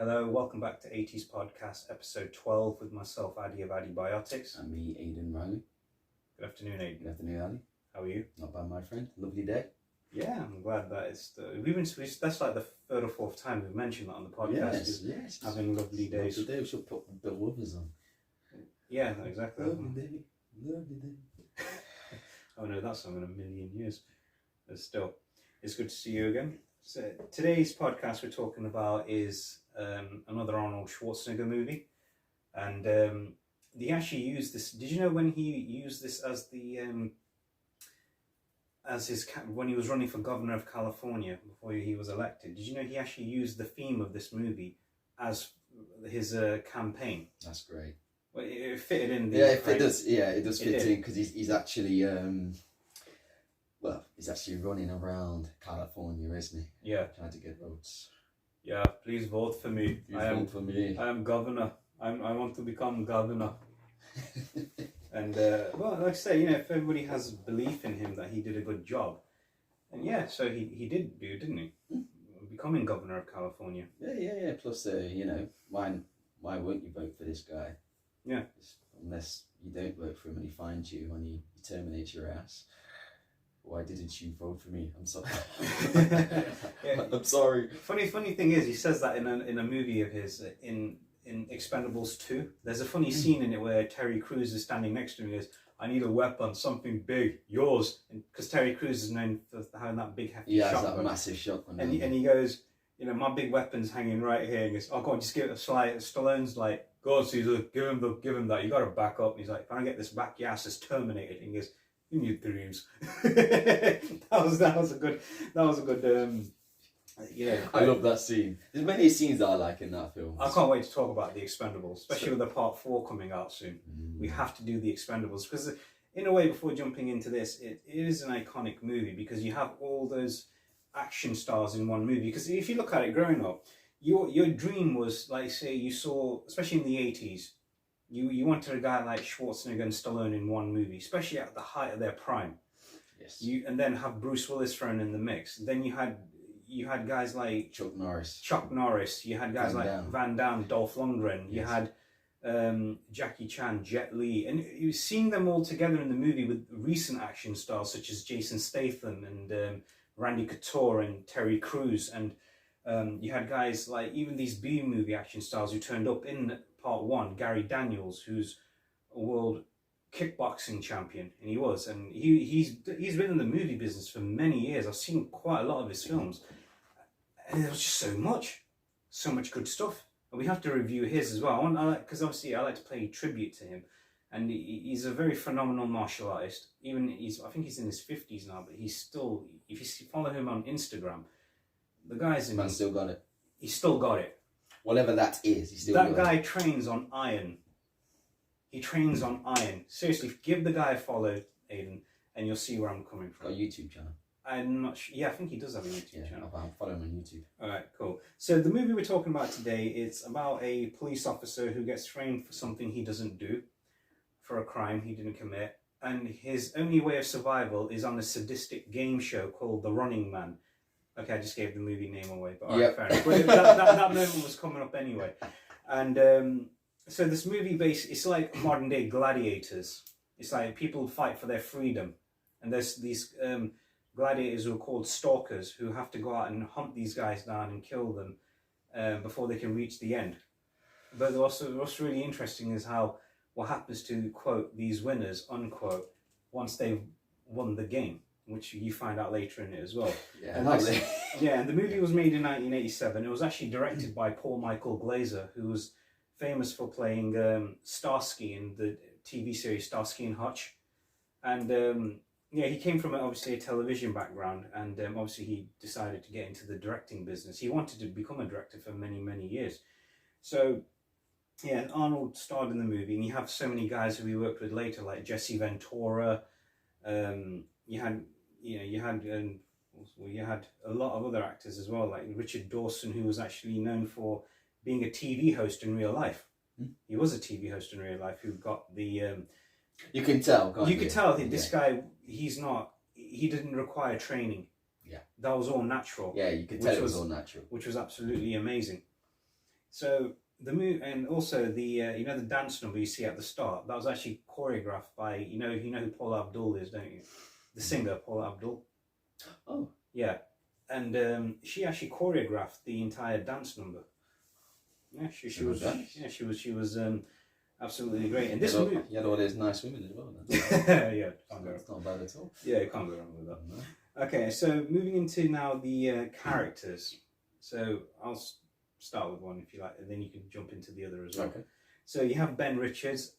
Hello, welcome back to AAT's podcast, episode 12, with myself, Addy of AddiBiotics. And me, Aiden Riley. Good afternoon, Aiden. Good afternoon, Ali. How are you? Not bad, my friend. Lovely day. Yeah, I'm glad that it's... that's like the third or fourth time we've mentioned that on the podcast. Yes. Having lovely days. Lovely day. We should put Bill Withers on. Yeah, exactly. Lovely day. Oh no, that's song in a million years. But still, it's good to see you again. So today's podcast we're talking about is another Arnold Schwarzenegger movie, and he actually used this. Did you know when he used this as the when he was running for governor of California before he was elected? Did you know he actually used the theme of this movie as his campaign? That's great. Well, it fitted in. It does. Yeah, it does fit in because he's actually he's actually running around California, isn't he? Yeah. Trying to get votes. Yeah, please vote for me. Vote for me. I am governor. I want to become governor. And well, like I say, if everybody has belief in him that he did a good job, and yeah, so he did do, didn't he? Becoming governor of California. Yeah. Plus, why won't you vote for this guy? Yeah. Unless you don't vote for him and he finds you and he terminates your ass. Why didn't you vote for me? I'm sorry. Yeah. I'm sorry. Funny thing is, he says that in a movie of his in Expendables 2. There's a funny scene in it where Terry Crews is standing next to him and goes, "I need a weapon, something big, yours." Because Terry Crews is known for having that big hefty shotgun. Yeah, that massive shotgun. And he goes, "My big weapon's hanging right here." And he goes, "Oh, go on, just give it a slide." Stallone's like, "Go on, Caesar, give him that. You got to back up." And he's like, "If I don't get this back, your ass is terminated." And he goes, "In your dreams." that was a good. I love that scene. There's many scenes that I like in that film. I can't wait to talk about the Expendables, especially with the part 4 coming out soon. We have to do the Expendables because, in a way, before jumping into this, it is an iconic movie because you have all those action stars in one movie. Because if you look at it growing up, your dream was, like, say, you saw, especially in the 80s, you wanted a guy like Schwarzenegger and Stallone in one movie, especially at the height of their prime. Yes. And then have Bruce Willis thrown in the mix. Then you had guys like Chuck Norris. You had guys Van Damme, Dolph Lundgren. You had Jackie Chan, Jet Li, and you seeing them all together in the movie with recent action stars such as Jason Statham and Randy Couture and Terry Crews, and you had guys like even these B-movie action stars who turned up in part 1. Gary Daniels, who's a world kickboxing champion, and he's been in the movie business for many years. I've seen quite a lot of his films, and there was just so much good stuff. And we have to review his as well. Because obviously I like to pay tribute to him, and he's a very phenomenal martial artist. I think he's in his 50s now, but he's still. If you follow him on Instagram, the guy's Man still got it. He's still got it. Whatever that is, he's still that got guy it. trains on iron. He trains on iron. Seriously, give the guy a follow, Aiden, and you'll see where I'm coming from. Got a YouTube channel. I'm not sure. Yeah, I think he does have a YouTube channel. I'll follow him on YouTube. All right, cool. So the movie we're talking about today is about a police officer who gets framed for something he doesn't do, for a crime he didn't commit, and his only way of survival is on a sadistic game show called The Running Man. Okay, I just gave the movie name away, but all right, fair enough. But that moment was coming up anyway. And so this movie it's like modern day gladiators. It's like people fight for their freedom. And there's these gladiators who are called Stalkers who have to go out and hunt these guys down and kill them before they can reach the end. But also, what's really interesting is what happens to, quote, these winners, unquote, once they've won the game, which you find out later in it as well. Yeah, and the movie was made in 1987. It was actually directed by Paul Michael Glazer, who was famous for playing Starsky in the TV series Starsky and Hutch. And he came from obviously a television background, and obviously he decided to get into the directing business. He wanted to become a director for many, many years. So, yeah, Arnold starred in the movie, and you have so many guys who he worked with later, like Jesse Ventura. You had a lot of other actors as well, like Richard Dawson, who was actually known for being a TV host in real life. He was a TV host in real life who got the... you can tell, can't you? You could tell this guy, he didn't require training. Yeah. That was all natural. Yeah, you could tell it was all natural. Which was absolutely amazing. So the move, and also the you know the dance number you see at the start, that was actually choreographed by you know who Paula Abdul is, don't you? The singer Paula Abdul. Oh. Yeah, and she actually choreographed the entire dance number. Yeah, she was. Yeah, she was absolutely great. And this movie, you had all those nice women as well. Yeah, it's not bad at all. Yeah, you can't go wrong with that. No. Okay, so moving into now the characters. So I'll start with one if you like, and then you can jump into the other as well. Okay. So you have Ben Richards,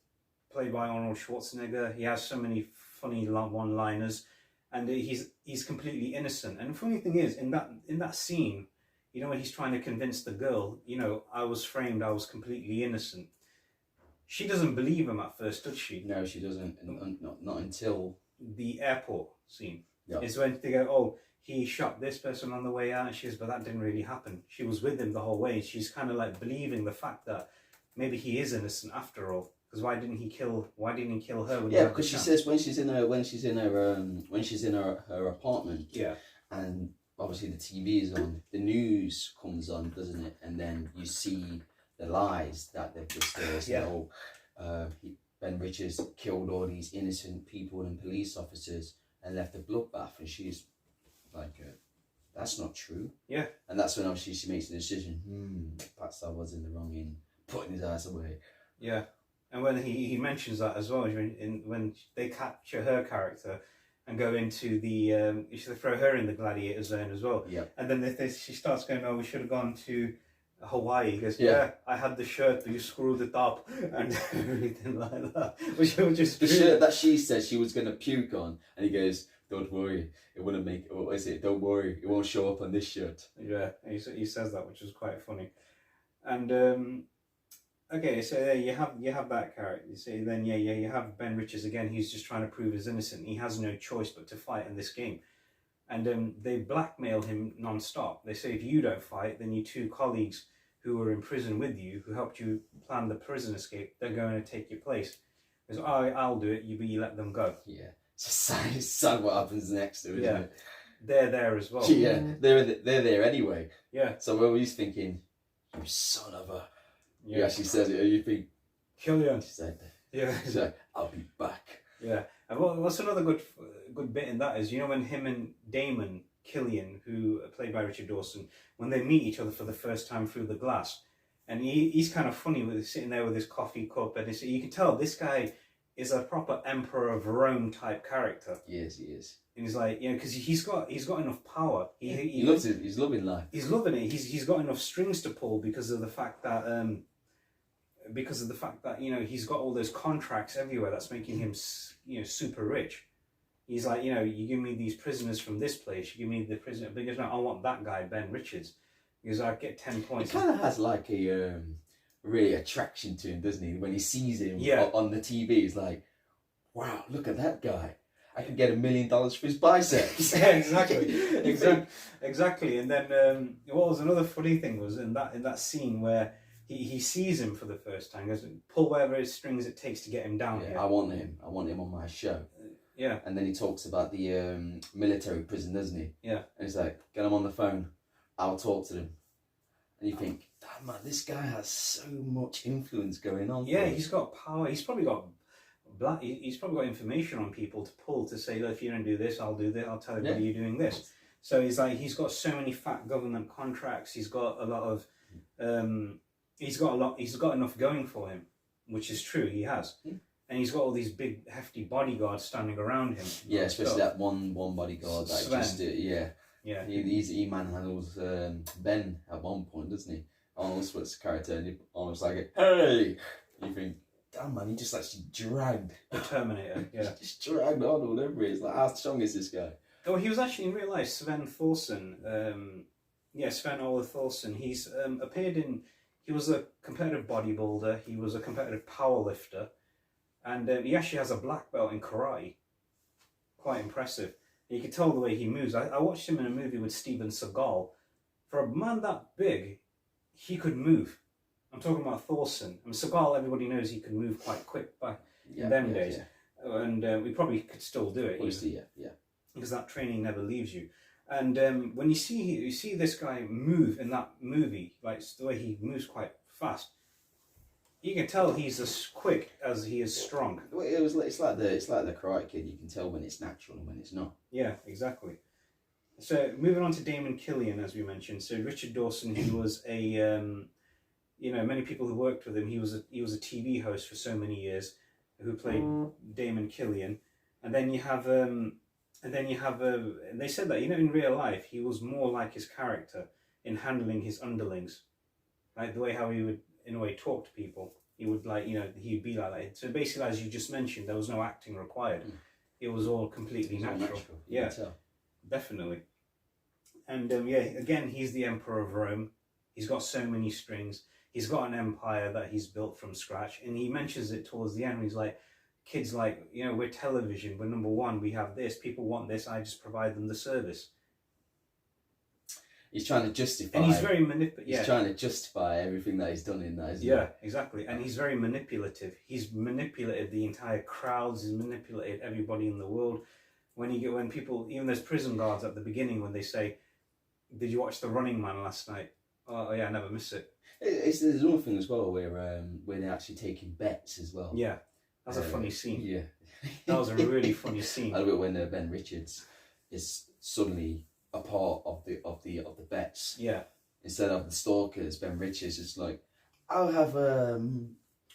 played by Arnold Schwarzenegger. He has so many funny one-liners, and he's completely innocent. And the funny thing is, in that scene, you know, when he's trying to convince the girl, you know, I was framed, I was completely innocent. She doesn't believe him at first, does she? No, she doesn't. Not until the airport scene. Yeah. Is when they go, oh, he shot this person on the way out, and she goes, but that didn't really happen. She was with him the whole way. She's kind of like believing the fact that maybe he is innocent after all. Because why didn't he kill her? When because she says when she's in her apartment. Yeah. And obviously the TV is on. The news comes on, doesn't it? And then you see the lies that they've just said. Oh, Ben Richards killed all these innocent people and police officers and left a bloodbath, and she's like, that's not true. Yeah. And that's when obviously she makes the decision. Perhaps I was in the wrong in putting his ass away. Yeah. And when he mentions that as well, when they capture her character and go into the, you should throw her in the gladiator zone as well. Yeah. And then she starts going, oh, we should have gone to Hawaii. He goes, yeah, I had the shirt, but you screwed it up and everything like that. Which just the shirt that she said she was going to puke on, and he goes, don't worry, it wouldn't make, what is it, don't worry, it won't show up on this shirt. Yeah, he says that, which is quite funny. And okay, so there you have that character. You see, then you have Ben Richards again. He's just trying to prove he's innocent. He has no choice but to fight in this game, and they blackmail him non-stop. They say if you don't fight, then your two colleagues who were in prison with you, who helped you plan the prison escape, they're going to take your place. He goes, oh, I'll do it. You let them go. Yeah, it's sad what happens next, though, isn't it? They're there as well. Yeah, they're there anyway. Yeah. So when he's thinking, you son of a. Yeah, she says it. You think, Killian. She said, yeah. She's like, I'll be back. Yeah. And what's another good bit in that is, you know, when him and Damon Killian, who played by Richard Dawson, when they meet each other for the first time through the glass, and he's kind of funny with sitting there with his coffee cup, and you can tell this guy is a proper Emperor of Rome type character. Yes, he is. And he's like, you know, because he's got enough power. He loves it. He's loving life. He's loving it. He's got enough strings to pull because of the fact that you know he's got all those contracts everywhere that's making him, you know, super rich. He's like, you know, you give me these prisoners from this place, you give me the prisoner, but he goes, no, I want that guy, Ben Richards. Because I get 10 points. He kind of has like a really attraction to him, doesn't he? When he sees him on the TV, he's like, wow, look at that guy. I could get $1 million for his biceps. Yeah, exactly. And then what was another funny thing was in that scene where he sees him for the first time, goes, pull whatever strings it takes to get him down here. I want him on my show. Yeah. And then he talks about the military prison, doesn't he? Yeah. And he's like, get him on the phone. I'll talk to them. And you think, damn man, this guy has so much influence going on. Yeah, he's got power. He's probably got information on people to pull to say, look, if you don't do this, I'll do this. I'll tell everybody you're doing this. So he's got so many fat government contracts. He's got a lot of, he's got enough going for him, which is true. He has. And he's got all these big, hefty bodyguards standing around him. Yeah, especially that one bodyguard that Sven. just, he manhandles Ben at one point, doesn't he? Arnold Schwarzenegger's character, and Arnold's like, hey! You think, damn man, he just actually dragged the Terminator. Yeah, just dragged Arnold over it. It's like, how strong is this guy? Oh, he was actually in real life Sven Thorsen. Sven Ola Thorsen. He's appeared in. He was a competitive bodybuilder. He was a competitive powerlifter, and he actually has a black belt in karate. Quite impressive. You can tell the way he moves. I watched him in a movie with Steven Seagal. For a man that big, he could move. I'm talking about Thorsen. I mean, Seagal, everybody knows he could move quite quick back in them days. Yeah. And we probably could still do it. Obviously, yeah. Because that training never leaves you. And when you see this guy move in that movie, like the way he moves quite fast, you can tell he's as quick as he is strong. It's like the Karate Kid. You can tell when it's natural and when it's not. Yeah, exactly. So moving on to Damon Killian, as we mentioned. So Richard Dawson, he was a many people who worked with him. He was a TV host for so many years, who played Damon Killian, and then you have they said that in real life he was more like his character in handling his underlings, like the way how he would in a way talk to people. He would he'd be like that. So basically, as you just mentioned, there was no acting required. It was all completely natural. Yeah, definitely. And again, he's the Emperor of Rome. He's got so many strings. He's got an empire that he's built from scratch, and he mentions it towards the end. He's like, kids, we're television, we're number one, we have this, people want this, I just provide them the service. He's trying to justify, and he's very He's trying to justify everything that he's done in that, isn't he? Yeah, exactly. And he's very manipulative. He's manipulated the entire crowds. He's manipulated everybody in the world. When people, even there's prison guards at the beginning, when they say, "Did you watch The Running Man last night?" Oh yeah, I never miss it. There's another thing as well where they're actually taking bets as well. Yeah, that's a funny scene. Yeah, that was a really funny scene. I love it when Ben Richards is suddenly a part of the bets. Yeah. Instead of the Stalkers, Ben Richards is like, I'll have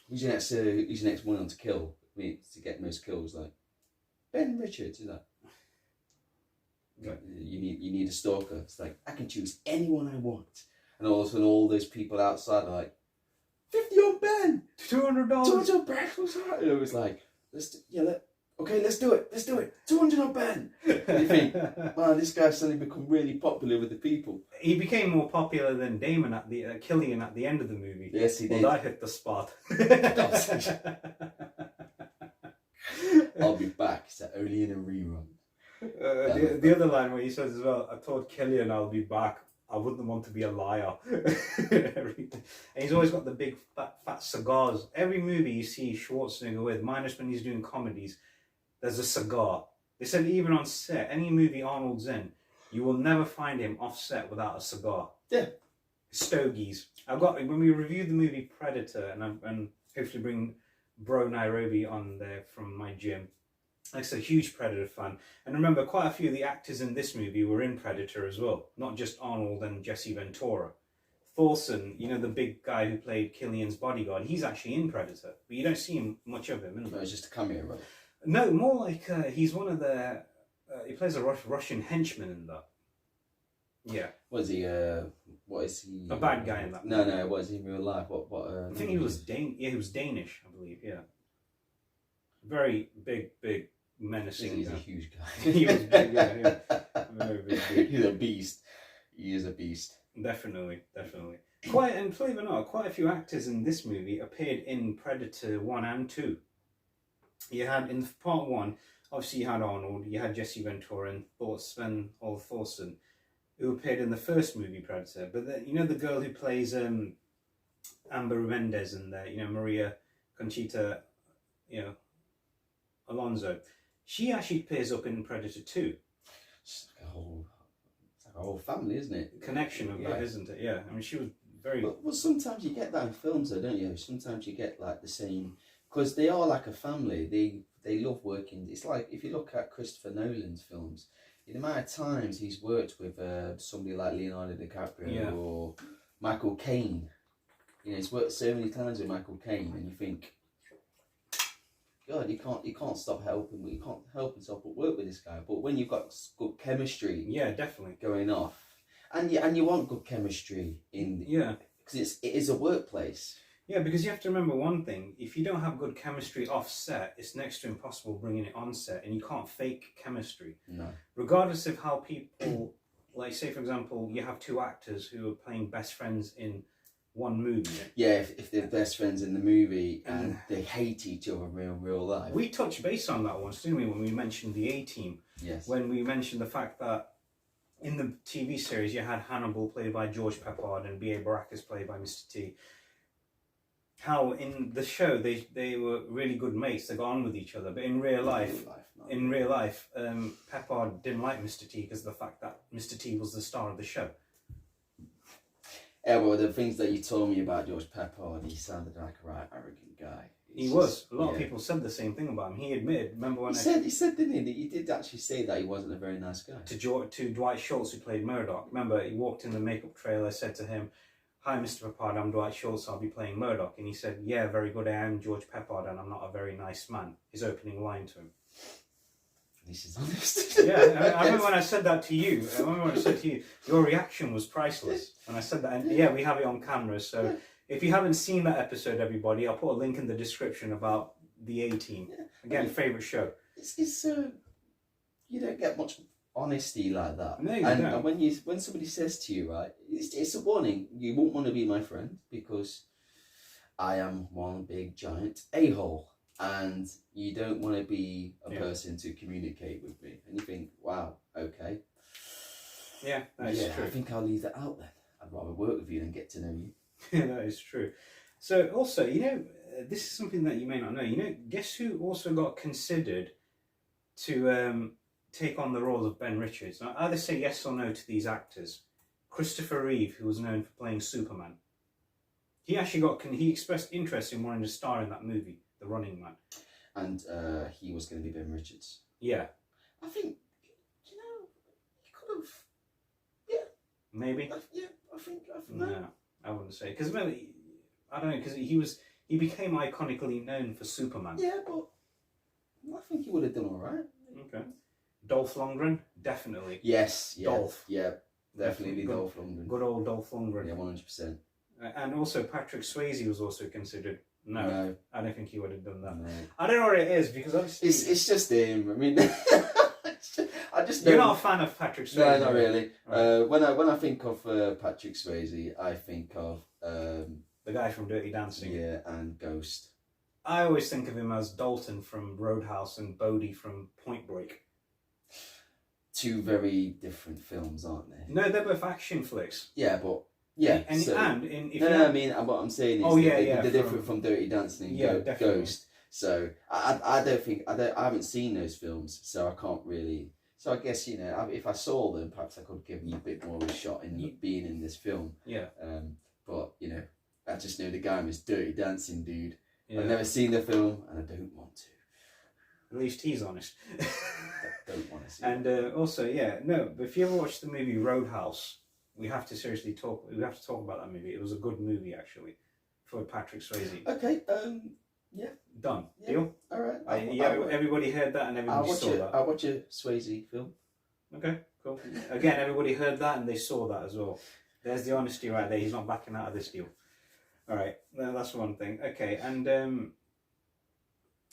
who's your next one on to kill? To get most kills, like Ben Richards, is that? Like, you need a stalker. It's like, I can choose anyone I want. And all of a sudden all those people outside are like, 50 on Ben! $200! 200 on Ben! And it was like, let's do it! 200 on Ben! And you think, man, this guy's suddenly become really popular with the people. He became more popular than Damon at the Killian at the end of the movie. Yes, he did. Well, that hit the spot. I'll be back. Is that only in a rerun? The other line where he says as well, I told Killian I'll be back. I wouldn't want to be a liar. And he's always got the big fat cigars. Every movie you see Schwarzenegger with, minus when he's doing comedies, there's a cigar. They said even on set, any movie Arnold's in, you will never find him off set without a cigar. Yeah. Stogies. When we reviewed the movie Predator, and hopefully bring Bro Nairobi on there from my gym. Like a huge Predator fan. And remember, quite a few of the actors in this movie were in Predator as well. Not just Arnold and Jesse Ventura. Thorson, the big guy who played Killian's bodyguard, he's actually in Predator. But you don't see much of him. No, it's just a cameo, right? No, more like he's one of the... he plays a Russian henchman in that. Yeah. Was he... what is he? A bad guy in that. No. What is he in real life? I think he was he was Danish, I believe. Yeah. Very big, menacing. He's a huge guy. He was big. Yeah. Very big. He's a beast. He is a beast. Definitely. And believe it or not, quite a few actors in this movie appeared in Predator 1 and 2. You had in part 1, obviously you had Arnold, you had Jesse Ventura and Sven Thorson, who appeared in the first movie Predator. But the girl who plays Amber Mendez in there, Maria Conchita, Alonso, she actually appears up in Predator 2. It's like a whole family, isn't it? Connection of that, isn't it? Yeah. I mean, she was very... Well, sometimes you get that in films, though, don't you? Sometimes you get like the same... Because they are like a family. They love working. It's like, if you look at Christopher Nolan's films, the amount of times he's worked with somebody like Leonardo DiCaprio or Michael Caine. He's worked so many times with Michael Caine, and you think, God, you can't stop helping. You can't help yourself but work with this guy. But when you've got good chemistry, definitely going off, and you want good chemistry because it is a workplace. Yeah, because you have to remember one thing: if you don't have good chemistry off set, it's next to impossible bringing it on set, and you can't fake chemistry. No. Regardless of how people, like, say for example, you have two actors who are playing best friends in one movie. Yeah, if they're best friends in the movie and they hate each other in real life. We touched base on that once, didn't we, when we mentioned the A-Team? Yes. When we mentioned the fact that in the TV series you had Hannibal played by George Peppard and B.A. Baracus played by Mr. T. how in the show they were really good mates. They got on with each other, but in real life, Peppard didn't like Mr. T because of the fact that Mr. T was the star of the show. Yeah, well, the things that you told me about George Peppard, he sounded like a right arrogant guy. He was. A lot of people said the same thing about him. He admitted. Remember when he said, didn't he? That he did actually say that he wasn't a very nice guy. To Dwight Schultz, who played Murdoch. Remember, he walked in the makeup trailer, said to him, "Hi, Mr. Peppard, I'm Dwight Schultz. I'll be playing Murdoch." And he said, "Yeah, very good. I am George Peppard, and I'm not a very nice man." His opening line to him. This is honest. Yeah, I remember when I said that to you. Your reaction was priceless when I said that. And yeah, we have it on camera. So if you haven't seen that episode, everybody, I'll put a link in the description about the A-Team. Yeah. Again, favourite show. It's you don't get much honesty like that. No, you don't. And when somebody says to you, right, it's a warning. You won't want to be my friend because I am one big giant a-hole. And you don't want to be a person to communicate with me. And you think, wow, okay. Yeah, that is true. I think I'll leave that out then. I'd rather work with you than get to know you. Yeah, that is true. So also, this is something that you may not know. Guess who also got considered to take on the role of Ben Richards? Now, either say yes or no to these actors. Christopher Reeve, who was known for playing Superman. He actually he expressed interest in wanting to star in that movie. The Running Man. And he was going to be Ben Richards. Yeah. I think, he could have, yeah. Maybe? I think. No, I wouldn't say. Because, I don't know, because he became iconically known for Superman. Yeah, but I think he would have done all right. Okay. Dolph Lundgren? Definitely. Yes, yeah. Dolph. Yeah, definitely Dolph Lundgren. Good old Dolph Lundgren. Yeah, 100%. And also Patrick Swayze was also considered. No, I don't think he would have done that. No. I don't know what it is because obviously it's just him. I mean, I just you're not a fan of Patrick Swayze. No, not really. Right. When I think of Patrick Swayze, I think of the guy from Dirty Dancing. Yeah, and Ghost. I always think of him as Dalton from Roadhouse and Bodhi from Point Break. Two very different films, aren't they? No, they're both action flicks. Yeah, but. Yeah, I mean, what I'm saying is they're different from Dirty Dancing and Ghost. So I haven't seen those films, so I can't really. So I guess if I saw them, perhaps I could give me a bit more of a shot in being in this film. Yeah. But I just know the guy was Dirty Dancing dude. Yeah. I've never seen the film, and I don't want to. At least he's honest. I don't want to see. And also, but if you ever watch the movie Roadhouse. We have to talk about that movie. It was a good movie, actually, for Patrick Swayze. Okay, yeah. Done. Yeah. Deal? All right. Everybody heard that and everybody saw that. I'll watch a Swayze film. Okay, cool. Again, everybody heard that and they saw that as well. There's the honesty right there. He's not backing out of this deal. All right, that's one thing. Okay, and...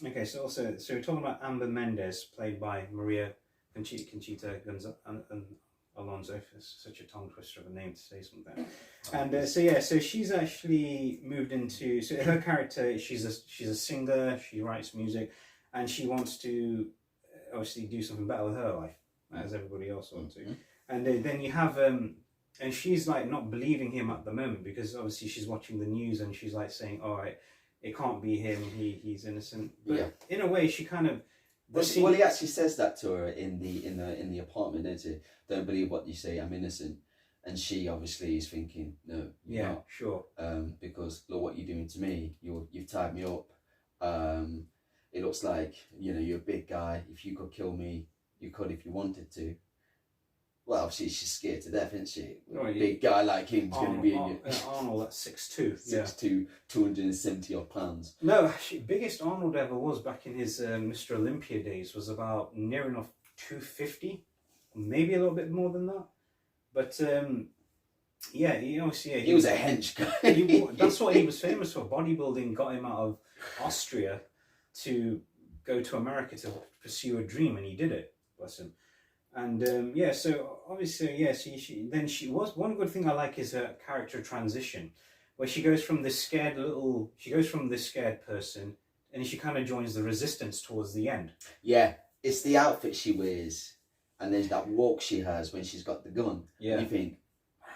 so we're talking about Amber Mendez, played by Maria Conchita Alonso, it's such a tongue twister of a name to say something. And so she's actually moved into. So her character, she's a singer. She writes music, and she wants to obviously do something better with her life, as everybody else wants to. And then you have and she's like not believing him at the moment because obviously she's watching the news and she's like saying, "All right, it can't be him. He's innocent." But in a way, she kind of. Well, he actually says that to her in the apartment, doesn't he? Don't believe what you say. I'm innocent, and she obviously is thinking, no, you're not. Sure. Because look what you're doing to me. You've tied me up. It looks like you're a big guy. If you could kill me, you could if you wanted to. Well, obviously she's scared to death, isn't she? A big guy like him's going to be in your... Arnold, that's 6'2". 6'2", 270 odd pounds. No, actually, biggest Arnold ever was back in his Mr. Olympia days was about near enough 250, maybe a little bit more than that. But he was a hench guy. That's what he was famous for. Bodybuilding got him out of Austria to go to America to pursue a dream, and he did it. Bless him. And so obviously, she was one good thing I like is her character transition, where she goes from this scared person, and she kind of joins the resistance towards the end. Yeah, it's the outfit she wears, and there's that walk she has when she's got the gun. Yeah, and you think,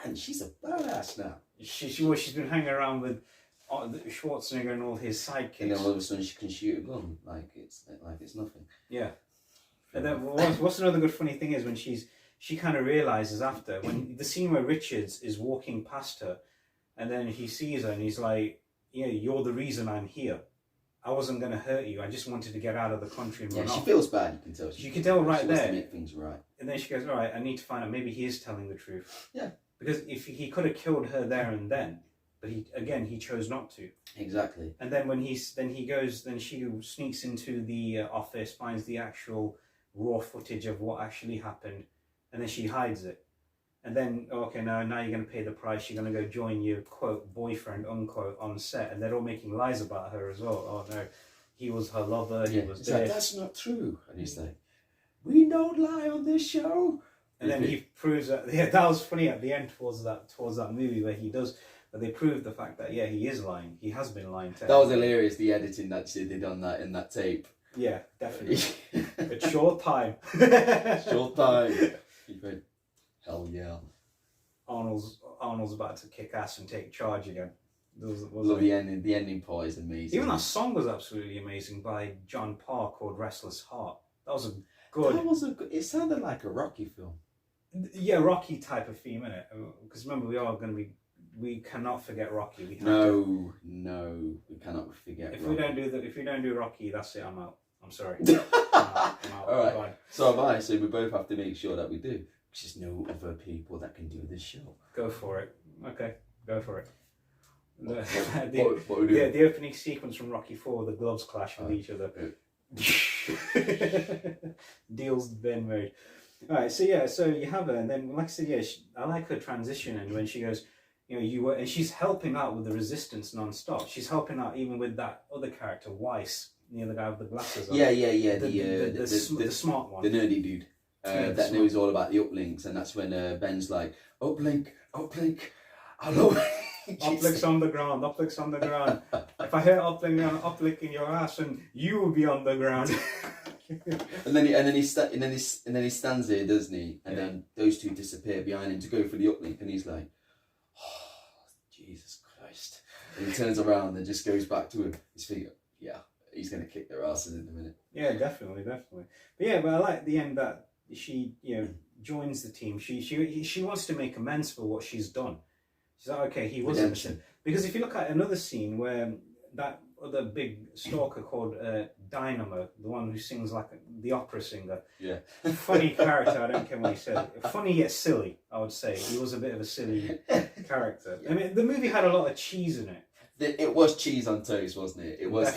man, she's a badass now. She's been hanging around with Schwarzenegger and all his sidekicks. And then all of a sudden she can shoot a gun like it's nothing. Yeah. And then what's another good funny thing is when she kind of realizes after when the scene where Richards is walking past her, and then he sees her and he's like, "Yeah, you're the reason I'm here. I wasn't going to hurt you. I just wanted to get out of the country and run off." She feels bad. You can tell. You can tell right she there. Wants to make things right. And then she goes, "All right, I need to find out. Maybe he is telling the truth." Yeah. Because if he could have killed her there and then, but he chose not to. Exactly. And then when she sneaks into the office, finds the actual raw footage of what actually happened, and then she hides it. And then, okay, now you're going to pay the price. You're going to go join your, quote, boyfriend, unquote, on set. And they're all making lies about her as well. Oh, no, he was her lover. He was dead. Like, that's not true. And he's like, we don't lie on this show. And then he proves that, yeah, that was funny at the end towards that movie where he does, but they proved the fact that, yeah, he is lying. He has been lying to her. That was hilarious, the editing that she did on that, in that tape. Yeah, definitely. But short time. Short time. He went, hell yeah. Arnold's about to kick ass and take charge again. Love the ending. The ending part is amazing. Even that song was absolutely amazing by John Parr called Restless Heart. That was a good... It sounded like a Rocky film. Yeah, Rocky type of theme, innit? Because remember, we cannot forget Rocky. We cannot forget if Rocky. If we don't do Rocky, that's it, I'm out. I'm sorry. I'm out. Alright, so am I, so we both have to make sure that we do. There's no other people that can do this show. Go for it. Okay, go for it. What we do? The opening sequence from Rocky 4, the gloves clash with each other. Deal's been made. Alright, so you have her, and then, like I said, I like her transition, and when she goes, and she's helping out with the resistance non-stop. She's helping out even with that other character, Weiss, the other guy with the glasses on. Yeah. The smart one. The nerdy dude. That knows all about the uplinks, and that's when Ben's like, uplink, I love it. Uplinks on the ground. If I hear uplink in your ass, and you will be on the ground. and then he stands there, doesn't he? And then those two disappear behind him to go for the uplink, and he's like, oh, Jesus Christ. And he turns around and just goes back to his feet. Yeah, he's going to kick their asses in a minute. Yeah, definitely. But I like the end that she, joins the team. She wants to make amends for what she's done. She's like, okay, he was innocent. Because if you look at another scene where that other big stalker called Dynamo, the one who sings like the opera singer. Yeah. Funny character, I don't care what he said. Funny yet silly, I would say. He was a bit of a silly character. I mean, the movie had a lot of cheese in it. It was cheese on toast, wasn't it? It was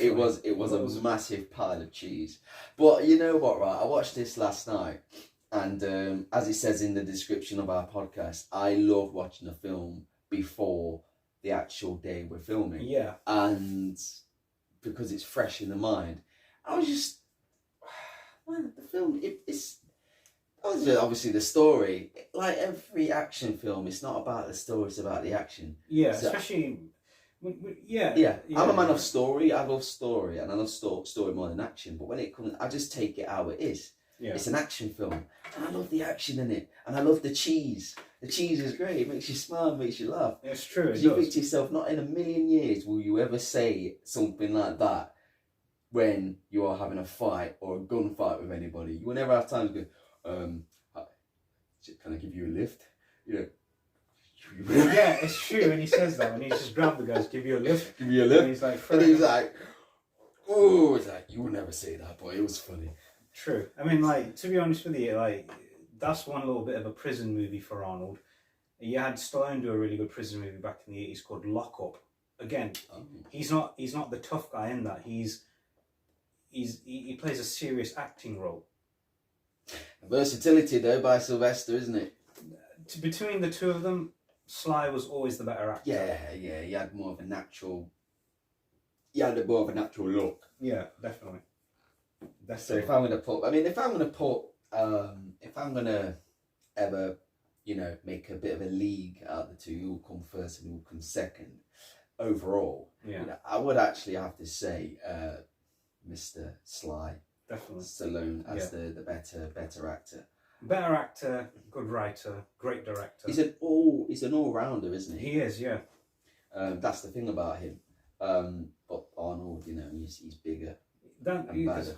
a massive pile of cheese. But you know what, right? I watched this last night, and as it says in the description of our podcast, I love watching a film before the actual day we're filming. Yeah. And because it's fresh in the mind, I was just, man, the film, it's obviously the story. Like every action film, it's not about the story, it's about the action. Yeah, so, especially... Yeah. I'm a man of story. I love story, and I love story more than action. But when it comes, I just take it how it is. Yeah. It's an action film, and I love the action in it, and I love the cheese. The cheese is great. It makes you smile, makes you laugh. It's true. You think to yourself, not in a million years will you ever say something like that when you are having a fight or a gunfight with anybody. You will never have time to go, can I give you a lift? Yeah, it's true, and he says that, and he just grabbed the guys, give you a lift. Give me a lift. And he's like, oh, it's like, you would never say that, but it was funny. True. I mean, like, to be honest with you, like, that's one little bit of a prison movie for Arnold. You had Stallone do a really good prison movie back in the 80s called Lock Up. Again, he's not the tough guy in that. He plays a serious acting role. Versatility, though, by Sylvester, isn't it? Between the two of them, Sly was always the better actor. Yeah, he had more of a natural... He had more of a natural look. Yeah, definitely. So if I'm gonna ever, make a bit of a league out of the two, who will come first and who will come second, overall, I would actually have to say Mr. Sly. Definitely. Stallone as the better actor. Better actor, good writer, great director. He's an all-rounder, isn't he? He is, yeah. That's the thing about him. But Arnold, you know, he's bigger and badder.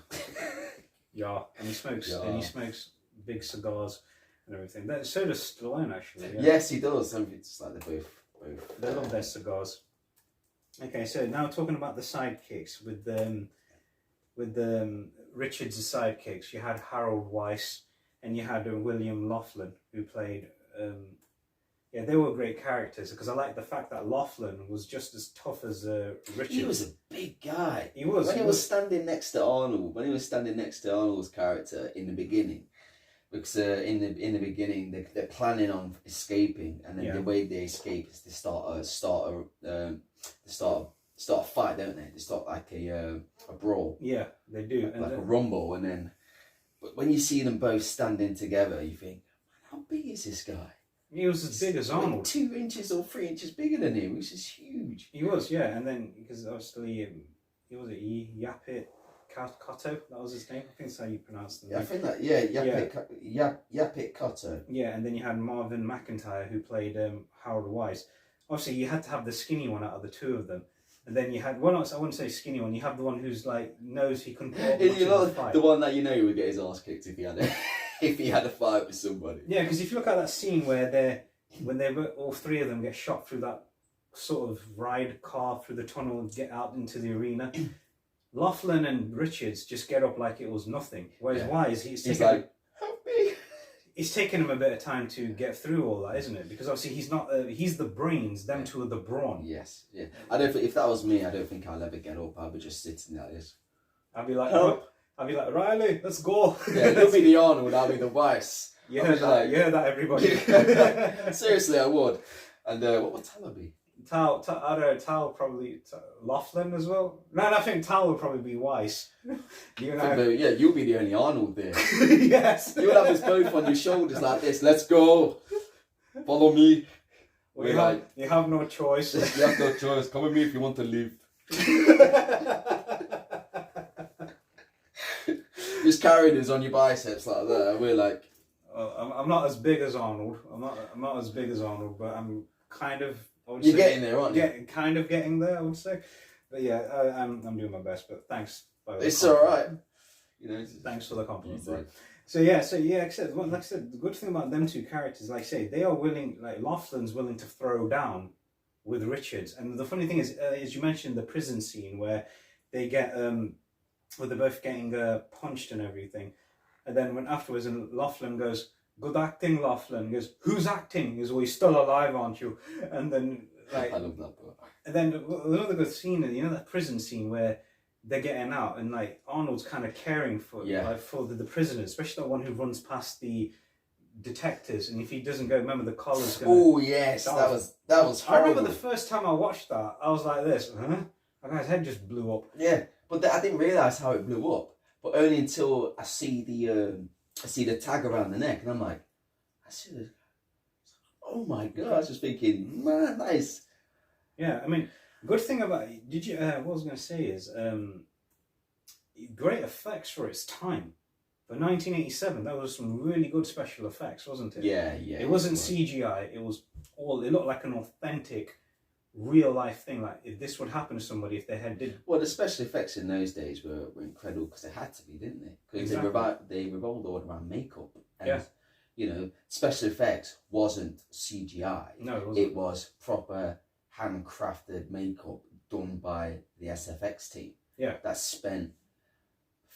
Yeah, and he smokes big cigars and everything. So does Stallone, actually. Yeah. Yes, he does. I mean, it's like they're both. They love their cigars. Okay, so now talking about the sidekicks with Richard's sidekicks, you had Harold Weiss and you had William Laughlin, who played. They were great characters because I like the fact that Laughlin was just as tough as Richard. He was a big guy. He was. When he was standing next to Arnold, when he was standing next to Arnold's character in the beginning, because in the beginning they're planning on escaping, and then the way they escape is they start a fight, don't they? They start like a brawl. Yeah, they do. Like a rumble, and then but when you see them both standing together, you think, man, how big is this guy? He was as big as Arnold. 2 inches or 3 inches bigger than him, which is huge. He was, yeah. And then, because obviously, he was Yapit Kotto, that was his name. I think that's how you pronounce the name. I think that, Yapit Kotto. Yeah, and then you had Marvin McIntyre, who played Harold Weiss. Obviously, you had to have the skinny one out of the two of them. And then you had, well, I wouldn't say skinny one, you have the one who's like, knows he couldn't put up much of a fight. The one that you know would get his ass kicked if he had a... if he had a fight with somebody. Yeah, because if you look at that scene where all three of them get shot through that sort of ride car through the tunnel and get out into the arena, Laughlin and Richards just get up like it was nothing. Whereas Wise, he's like, help me. It's taken him a bit of time to get through all that, isn't it? Because obviously he's not. He's the brains. Them two are the brawn. Yes, yeah. I don't. If that was me, I don't think I'll ever get up. I'll be just sitting like this. I'll be like, help. I'll be like, Riley, let's go. Yeah, you'll be the Arnold, I'll be the Weiss. You heard that, everybody. Seriously, I would. And what would Tal be? Tal probably Laughlin as well. No, I think Tal would probably be Weiss. Yeah, you'll be the only Arnold there. Yes. You'll have us both on your shoulders like this. Let's go. Follow me. Well, you have no choice. You have no choice. Come with me if you want to live. Just carrying us on your biceps like that. We're like, I'm not as big as Arnold. I'm not as big as Arnold, but I'm kind of. You're getting there, aren't you? Yeah, kind of getting there, I would say. But yeah, I'm doing my best. But thanks. It's all right. You know. Thanks for the compliment, bro. So like I said, the good thing about them two characters, like I say, they are willing. Like Laughlin's willing to throw down with Richards, and the funny thing is, as you mentioned, the prison scene where they get where they're both getting punched and everything. And then when afterwards, and Laughlin goes, good acting, Laughlin. He goes, who's acting? He goes, well, he's still alive, aren't you? And then, like... I love that part. And then another good scene, you know that prison scene where they're getting out and, like, Arnold's kind of caring for the prisoners, especially the one who runs past the detectives. And if he doesn't go, remember the collar's going to... Oh, yes, that was horrible. I remember the first time I watched that, I was like this, huh? That guy's head just blew up. Yeah. But I didn't realise how it blew up. But only until I see the tag around the neck, and I'm like, oh my god! I was just thinking, man, nice. Yeah, I mean, good thing about did you? What I was going to say is, great effects for its time. For 1987, that was some really good special effects, wasn't it? Yeah. It wasn't CGI. It was all. It looked like an authentic, real life thing. Like if this would happen to somebody, if their head did. Well, the special effects in those days were incredible because they had to be, didn't they? Because they revolved all around makeup. And, you know, special effects wasn't CGI. No, it wasn't. It was proper handcrafted makeup done by the SFX team. Yeah. That spent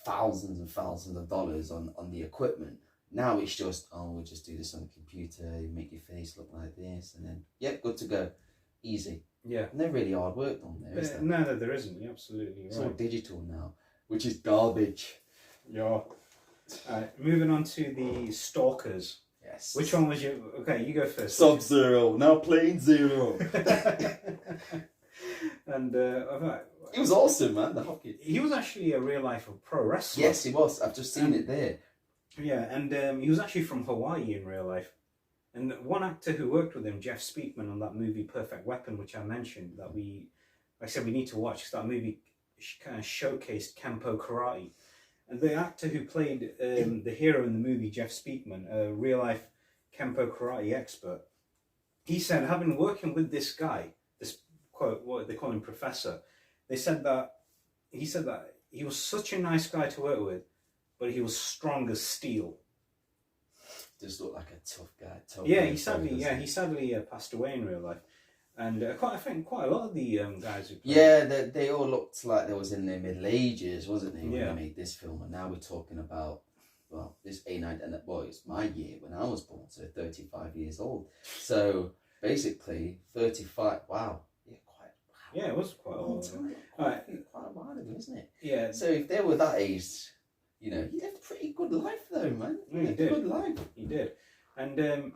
thousands and thousands of dollars on the equipment. Now it's just, we'll just do this on the computer, you make your face look like this, and then, good to go. Easy. Yeah. And they're really hard work on there, is there? No, there isn't. You're absolutely right. It's all digital now, which is garbage. Yeah. Moving on to the Stalkers. Yes. Which one was you? Okay, you go first. Sub-Zero, now Plane Zero. And he was awesome, man. The hockey. He was actually a real life pro wrestler. Yes, he was. I've just seen it there. Yeah, and he was actually from Hawaii in real life. And one actor who worked with him, Jeff Speakman, on that movie Perfect Weapon, which I mentioned, like I said, we need to watch, because that movie kind of showcased Kempo karate. And the actor who played the hero in the movie, Jeff Speakman, a real-life Kempo karate expert, he said, having working with this guy, this quote, what they call him Professor. He said that he was such a nice guy to work with, but he was strong as steel. Just looked like a tough guy. He sadly passed away in real life. And I think quite a lot of the guys who played... Yeah, they all looked like they was in their middle ages, wasn't they, when they made this film? And now we're talking about, well, this A9, and it's my year when I was born, so 35 years old. So basically, 35. Wow. Yeah, it was quite a long time. Quite a while ago, isn't it? Yeah. So if they were that age, you know, he lived a pretty good life though, man. He did. Good life. He did. And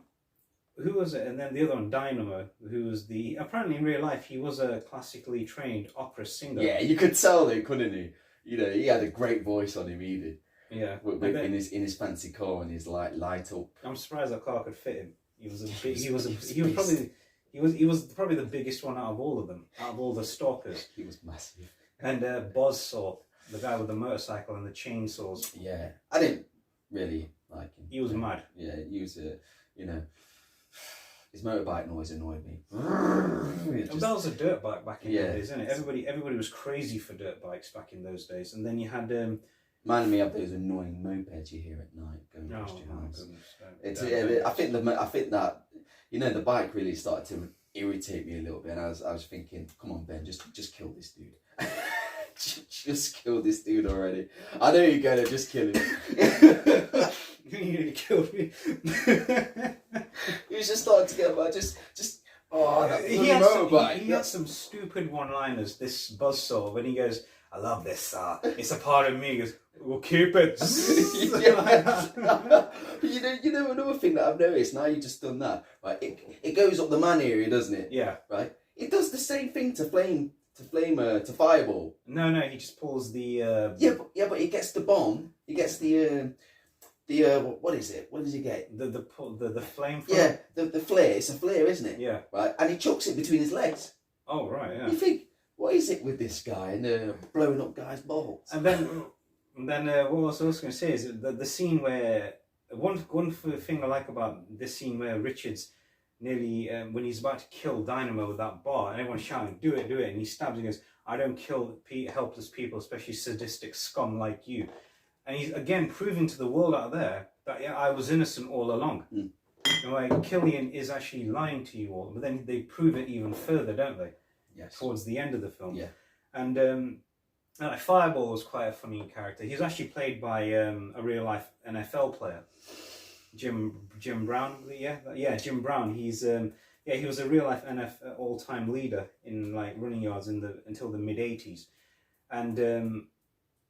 who was it? And then the other one, Dynamo, who was apparently in real life, he was a classically trained opera singer. Yeah, you could tell though, couldn't he? You know, he had a great voice on him, he did. Yeah. In his fancy car and his light up. I'm surprised that car could fit him. He was probably the biggest one out of all of them, out of all the Stalkers. He was massive. And Buzzsaw, the guy with the motorcycle and the chainsaws. Yeah, I didn't really like him. He was mad. Yeah, he was you know, his motorbike noise annoyed me. That was a dirt bike back in the days, isn't it? Everybody was crazy for dirt bikes back in those days. And then you had reminded me of those annoying mopeds you hear at night going past your house. I think that, you know, the bike really started to irritate me a little bit, and I was thinking, come on Ben, just kill this dude. Just kill this dude already. I know you're gonna just kill him. You killed me. You just started to get about that he had some stupid one-liners, this Buzzsaw, when he goes, I love this, it's a part of me. He goes, we'll keep it. You know another thing that I've noticed, now you've just done that, right? It goes up the man area, doesn't it? Yeah. Right? It does the same thing to Fireball. No, he just pulls the... but he gets the bomb. He gets the what is it? What does he get? The flame. Yeah, the flare. It's a flare, isn't it? Yeah. Right, and he chucks it between his legs. Oh right, yeah. You think, what is it with this guy and blowing up guys' balls? And then what I was also going to say is the scene where one thing I like about this scene where Richards nearly when he's about to kill Dynamo with that bar and everyone's shouting, "Do it, do it!" and he stabs and goes, "I don't kill helpless people, especially sadistic scum like you." And he's again proving to the world out there that I was innocent all along. Mm. And like Killian is actually lying to you all, but then they prove it even further, don't they? Yes. Towards the end of the film. Yeah. And Fireball was quite a funny character. He's actually played by a real life NFL player, Jim Brown. Yeah, Jim Brown. He's he was a real life NFL all-time leader in like running yards until the mid '80s, and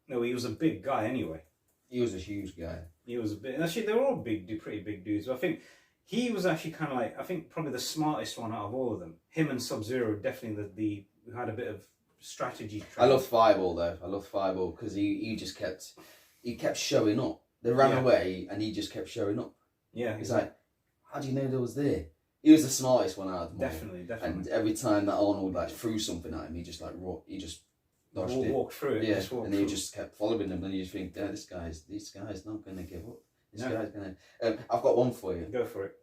he was a big guy anyway. He was a huge guy. He was a bit. Actually, they were all pretty big dudes. But I think he was actually kind of like, I think probably the smartest one out of all of them. Him and Sub-Zero definitely who had a bit of strategy. I love Fireball though. I love Fireball because he kept showing up. They ran away and he just kept showing up. Yeah. He's like, how do you know they was there? He was the smartest one out of them all. Definitely. And every time that Arnold like threw something at him, he just walked through it. Yeah, and he just kept following them, and you think, yeah, this guy's not going to give up. This guy's going to... I've got one for you. Go for it.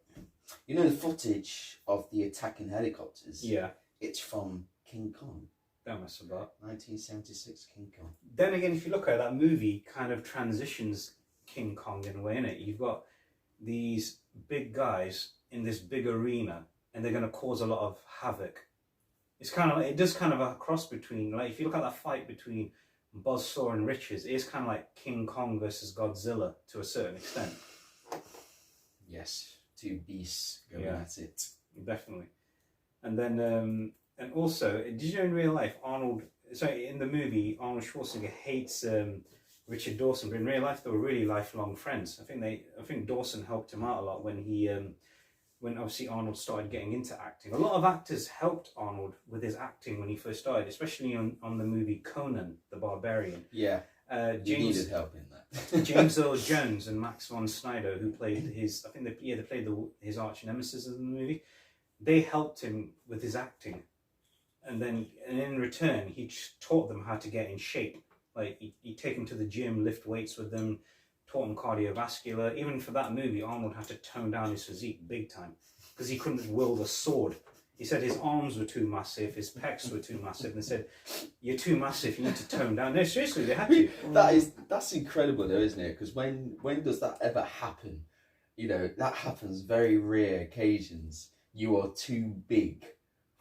You know the footage of the attacking helicopters? Yeah. It's from King Kong. Don't mess about. 1976 King Kong. Then again, if you look at it, that movie kind of transitions King Kong in a way, innit? You've got these big guys in this big arena, and they're going to cause a lot of havoc. It's kind of like, it does kind of a cross between, like, if you look at that fight between Buzzsaw and Richards, it is kind of like King Kong versus Godzilla to a certain extent. Yes, two beasts going at it. Definitely. And then, and also, did you know in real life, in the movie, Arnold Schwarzenegger hates Richard Dawson, but in real life, they were really lifelong friends. I think Dawson helped him out a lot when when obviously Arnold started getting into acting. A lot of actors helped Arnold with his acting when he first started, especially on the movie Conan the Barbarian. Yeah, he needed help in that. James Earl Jones and Max von Sydow, who played his, I think they played his arch nemesis in the movie. They helped him with his acting, and in return, he taught them how to get in shape. Like he'd take them to the gym, lift weights with them, taught him cardiovascular. Even for that movie, Arnold had to tone down his physique big time because he couldn't wield a sword He said his arms were too massive, his pecs were too massive, and they said, "You're too massive. You need to tone down." No, seriously, they had to. That's incredible, though, isn't it? Because when does that ever happen? You know, that happens very rare occasions. You are too big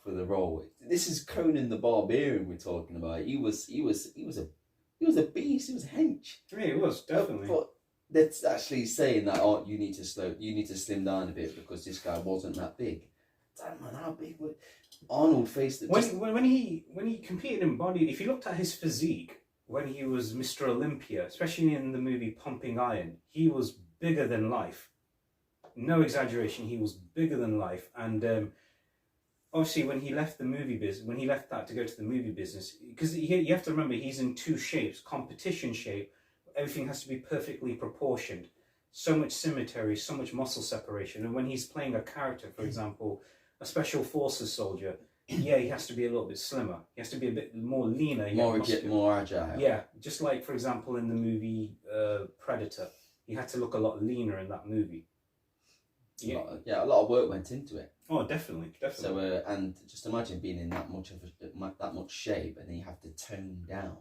for the role. This is Conan the Barbarian we're talking about. He was a beast. He was a hench. Yeah, he was definitely. But that's actually saying that you need to slim down a bit because this guy wasn't that big. Damn man, how big was Arnold faced it? When he competed in body, if you looked at his physique when he was Mr. Olympia, especially in the movie Pumping Iron, he was bigger than life. No exaggeration, he was bigger than life. And obviously, when he left the movie business, when he left that to go to the movie business, because you have to remember he's in two shapes: competition shape. Everything has to be perfectly proportioned. So much symmetry, so much muscle separation. And when he's playing a character, for example, a special forces soldier, yeah, he has to be a little bit slimmer. He has to be a bit more leaner. More agile. Yeah, just like, for example, in the movie Predator, he had to look a lot leaner in that movie. Yeah, a lot of work went into it. Oh, definitely. So, and just imagine being in that much shape, and then you have to tone down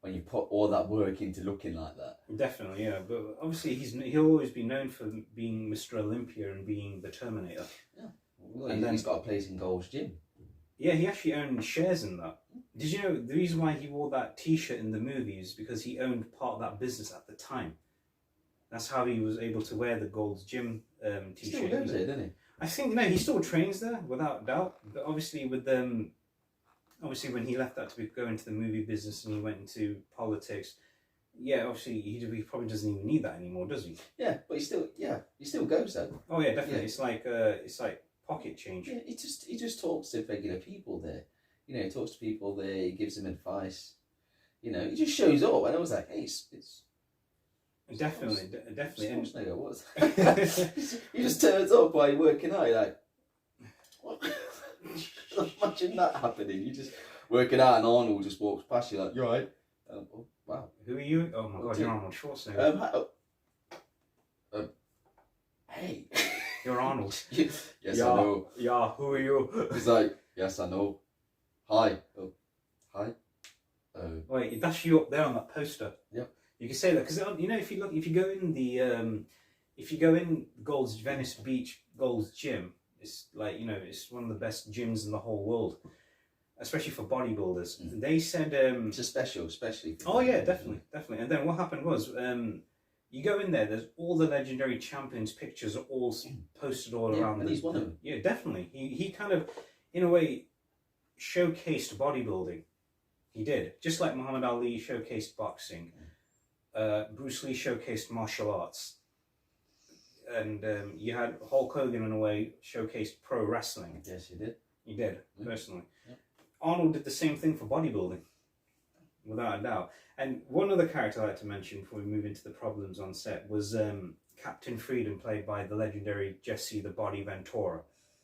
when you put all that work into looking like that. Definitely, yeah. But obviously, he'll always be known for being Mr. Olympia and being the Terminator. Yeah. Well, and then he's got a place in Gold's Gym. Yeah, he actually owned shares in that. Did you know the reason why he wore that T-shirt in the movie is because he owned part of that business at the time. That's how he was able to wear the Gold's Gym T-shirt. He still lives there, doesn't he? I think he still trains there without doubt. But obviously, obviously when he left that to go into the movie business and he went into politics, yeah, obviously he probably doesn't even need that anymore, does he? Yeah, but he still goes though. Oh yeah, definitely. Yeah. It's like pocket change. Yeah, he just talks to regular people there. You know, he talks to people there. He gives them advice. You know, he just shows up, and I was like, hey, it's definitely. Schwarzenegger, what? He just turns up while you're working out. You're like, what? Imagine that happening. You just working out, and Arnold just walks past you like, you're right. Oh, wow. Who are you? Oh my god, you're Arnold Schwarzenegger. Hey. You're Arnold. Yes, I know. Yeah, who are you? He's like, yes, I know. Hi. Oh, hi. Wait, that's you up there on that poster. Yep. You can say that because you know if you go in Venice Beach Gold's Gym, it's like, you know, it's one of the best gyms in the whole world, especially for bodybuilders. Mm. They said it's a especially. Oh yeah, definitely. And then what happened was you go in there. There's all the legendary champions' pictures are all posted all around. And he's one of them. Yeah, definitely. He kind of, in a way, showcased bodybuilding. He did, just like Muhammad Ali showcased boxing. Bruce Lee showcased martial arts, and you had Hulk Hogan in a way showcased pro wrestling. Yes, he did. He did, personally. Yeah. Arnold did the same thing for bodybuilding, without a doubt. And one other character I'd like to mention before we move into the problems on set was Captain Freedom, played by the legendary Jesse the Body Ventura.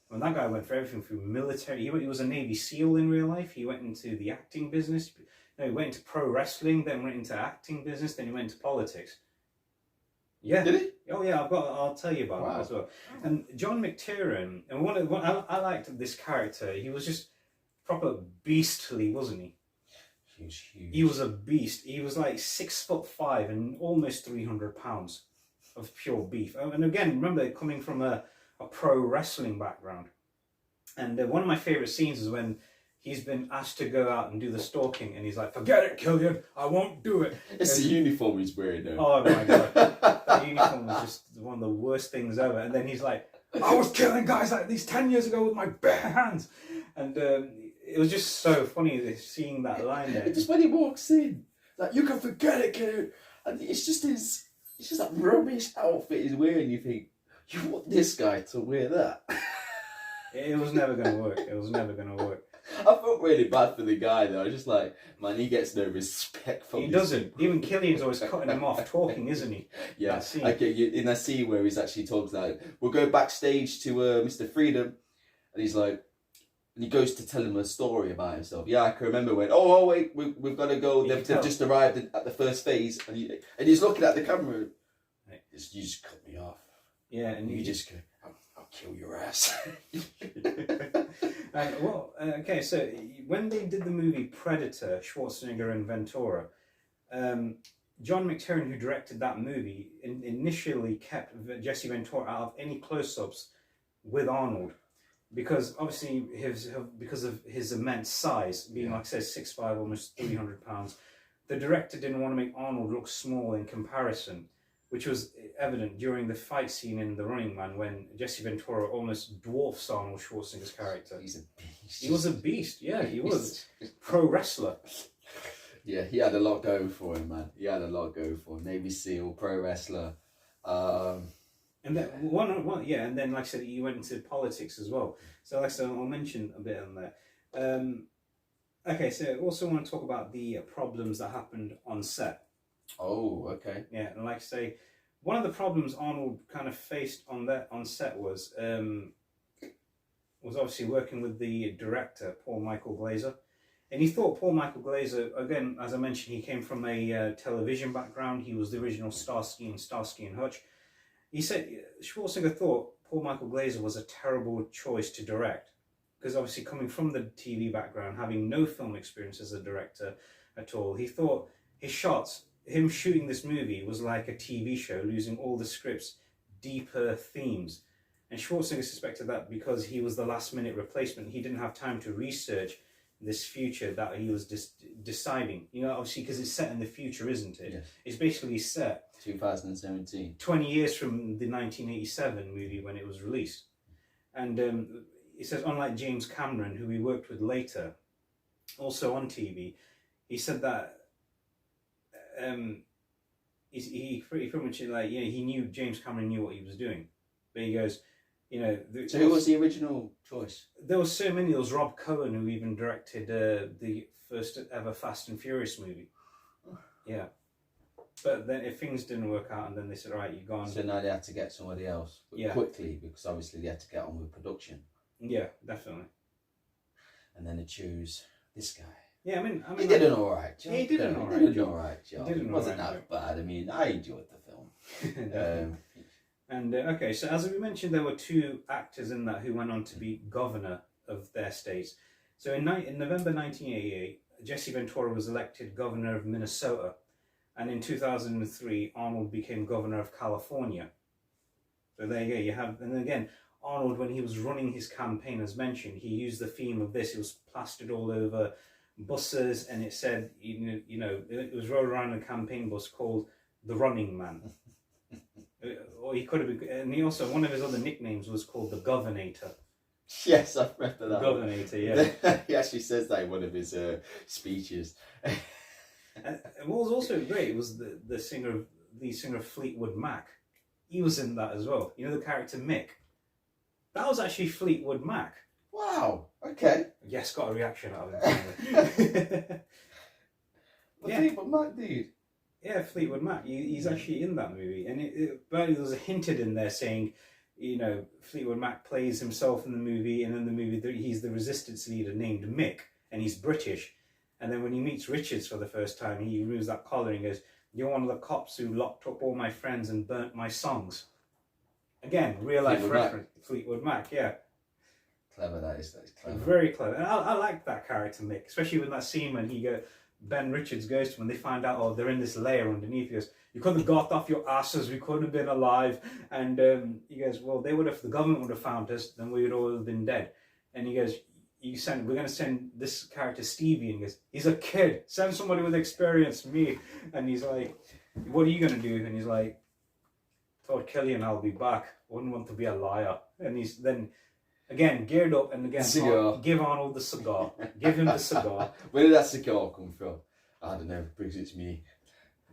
When that guy went for everything through military, he was a Navy SEAL in real life. He went into the acting business. No, he went into pro wrestling, then went into acting business, then he went into politics. Yeah. Did he? Oh yeah, I'll tell you about that as well. And John Mcteeran, and I liked this character. He was just proper beastly, wasn't he? He was huge. He was a beast. He was like 6'5" and almost 300 pounds of pure beef. And again, remember, coming from a pro wrestling background. And one of my favourite scenes is when he's been asked to go out and do the stalking, and he's like, "Forget it, Killian, I won't do it." It's the uniform he's wearing now. Oh my god, that uniform was just one of the worst things ever. And then he's like, "I was killing guys like these 10 years ago with my bare hands," and it was just so funny seeing that line there. Just when he walks in, like, "You can forget it, Killian," and it's just that rubbish outfit he's wearing. You think, you want this guy to wear that? It was never going to work. It was never going to work. I felt really bad for the guy though. I was just like, man, he gets no respect from. He doesn't. Even Killian's always cutting him off talking, isn't he? Yeah. Okay. In that scene where he's actually talking like, "We'll go backstage to Mr. Freedom," and he's like, and he goes to tell him a story about himself. Yeah, I can remember when. Oh wait, we've got to go. They've just arrived at the first phase, and he's looking at the camera. You just cut me off. Yeah, and you just go, "I'll kill your ass. Okay, so when they did the movie Predator, Schwarzenegger and Ventura, John Mcteeran, who directed that movie, initially kept Jesse Ventura out of any close-ups with Arnold, because obviously because of his immense size, being like I said 6'5", almost 300 pounds, the director didn't want to make Arnold look small in comparison, which was evident during the fight scene in The Running Man when Jesse Ventura almost dwarfs Arnold Schwarzenegger's character. He's a beast. He was a beast, yeah, he was. Pro wrestler. Yeah, he had a lot going for him, man. He had a lot going for him. Navy SEAL, pro wrestler. And then and then like I said, he went into politics as well. So like I said, I'll mention a bit on there. Okay, so I also want to talk about the problems that happened on set. Oh, okay. Yeah, and like I say, one of the problems Arnold kind of faced on set was obviously working with the director, Paul Michael Glaser. And he thought Paul Michael Glaser, again, as I mentioned, he came from a television background. He was the original Starsky and Hutch. He said Schwarzenegger thought Paul Michael Glaser was a terrible choice to direct, because obviously coming from the TV background, having no film experience as a director at all, he thought his shots, him shooting this movie was like a TV show, losing all the script's deeper themes. And Schwarzenegger suspected that because he was the last minute replacement, he didn't have time to research this future that he was deciding. You know, obviously because it's set in the future, isn't it? Yes. It's basically set 2017. 20 years from the 1987 movie when it was released. And it says, unlike James Cameron, who we worked with later, also on TV, he said that he pretty much like, you know, he knew James Cameron knew what he was doing, but he goes, you know. So who was the original choice? There was so many. There was Rob Cohen, who even directed the first ever Fast and Furious movie. Yeah, but then if things didn't work out, and then they said, "All right, you're gone." So now they had to get somebody else, but quickly, because obviously they had to get on with production. Yeah, definitely. And then they choose this guy. Yeah, I mean, he did an alright job. He did an alright job. It wasn't that bad. I mean, I enjoyed the film. And okay, so as we mentioned, there were two actors in that who went on to be governor of their states. So in November 1988, Jesse Ventura was elected governor of Minnesota, and in 2003, Arnold became governor of California. So there you go. You have, and again, Arnold, when he was running his campaign, as mentioned, he used the theme of this. It was plastered all over buses, and it said, you know, it was rolled around a campaign bus called the Running Man. Or he could have been, and he also, one of his other nicknames was called the Governator. Yes, I remember that. Governator, yeah. He actually says that in one of his speeches. And what was also great was the singer of Fleetwood Mac. He was in that as well. You know the character Mick? That was actually Fleetwood Mac. Wow, okay. Yes, got a reaction out of it. Yeah. Fleetwood Mac, dude. Yeah, Fleetwood Mac. He's actually in that movie, and but there was a hinted in there saying, you know, Fleetwood Mac plays himself in the movie, and in the movie he's the resistance leader named Mick, and he's British. And then when he meets Richards for the first time, he removes that collar and goes, "You're one of the cops who locked up all my friends and burnt my songs." Again, real life reference. Fleetwood Mac, yeah. Clever, that is clever. Very clever. And I like that character, Mick, especially when that scene when Ben Richards goes to when they find out, oh, they're in this layer underneath. He goes, "You could have got off your asses, we could have been alive." And he goes, "Well, the government would have found us, then we would all have been dead." And he goes, we're going to send this character Stevie, and he goes, "He's a kid, send somebody with experience, me." And he's like, "What are you going to do?" And he's like, "Told Killian I'll be back, wouldn't want to be a liar." And he's then again geared up, and again give Arnold the cigar. Give him the cigar. Where did that cigar come from? I don't know, because it's me.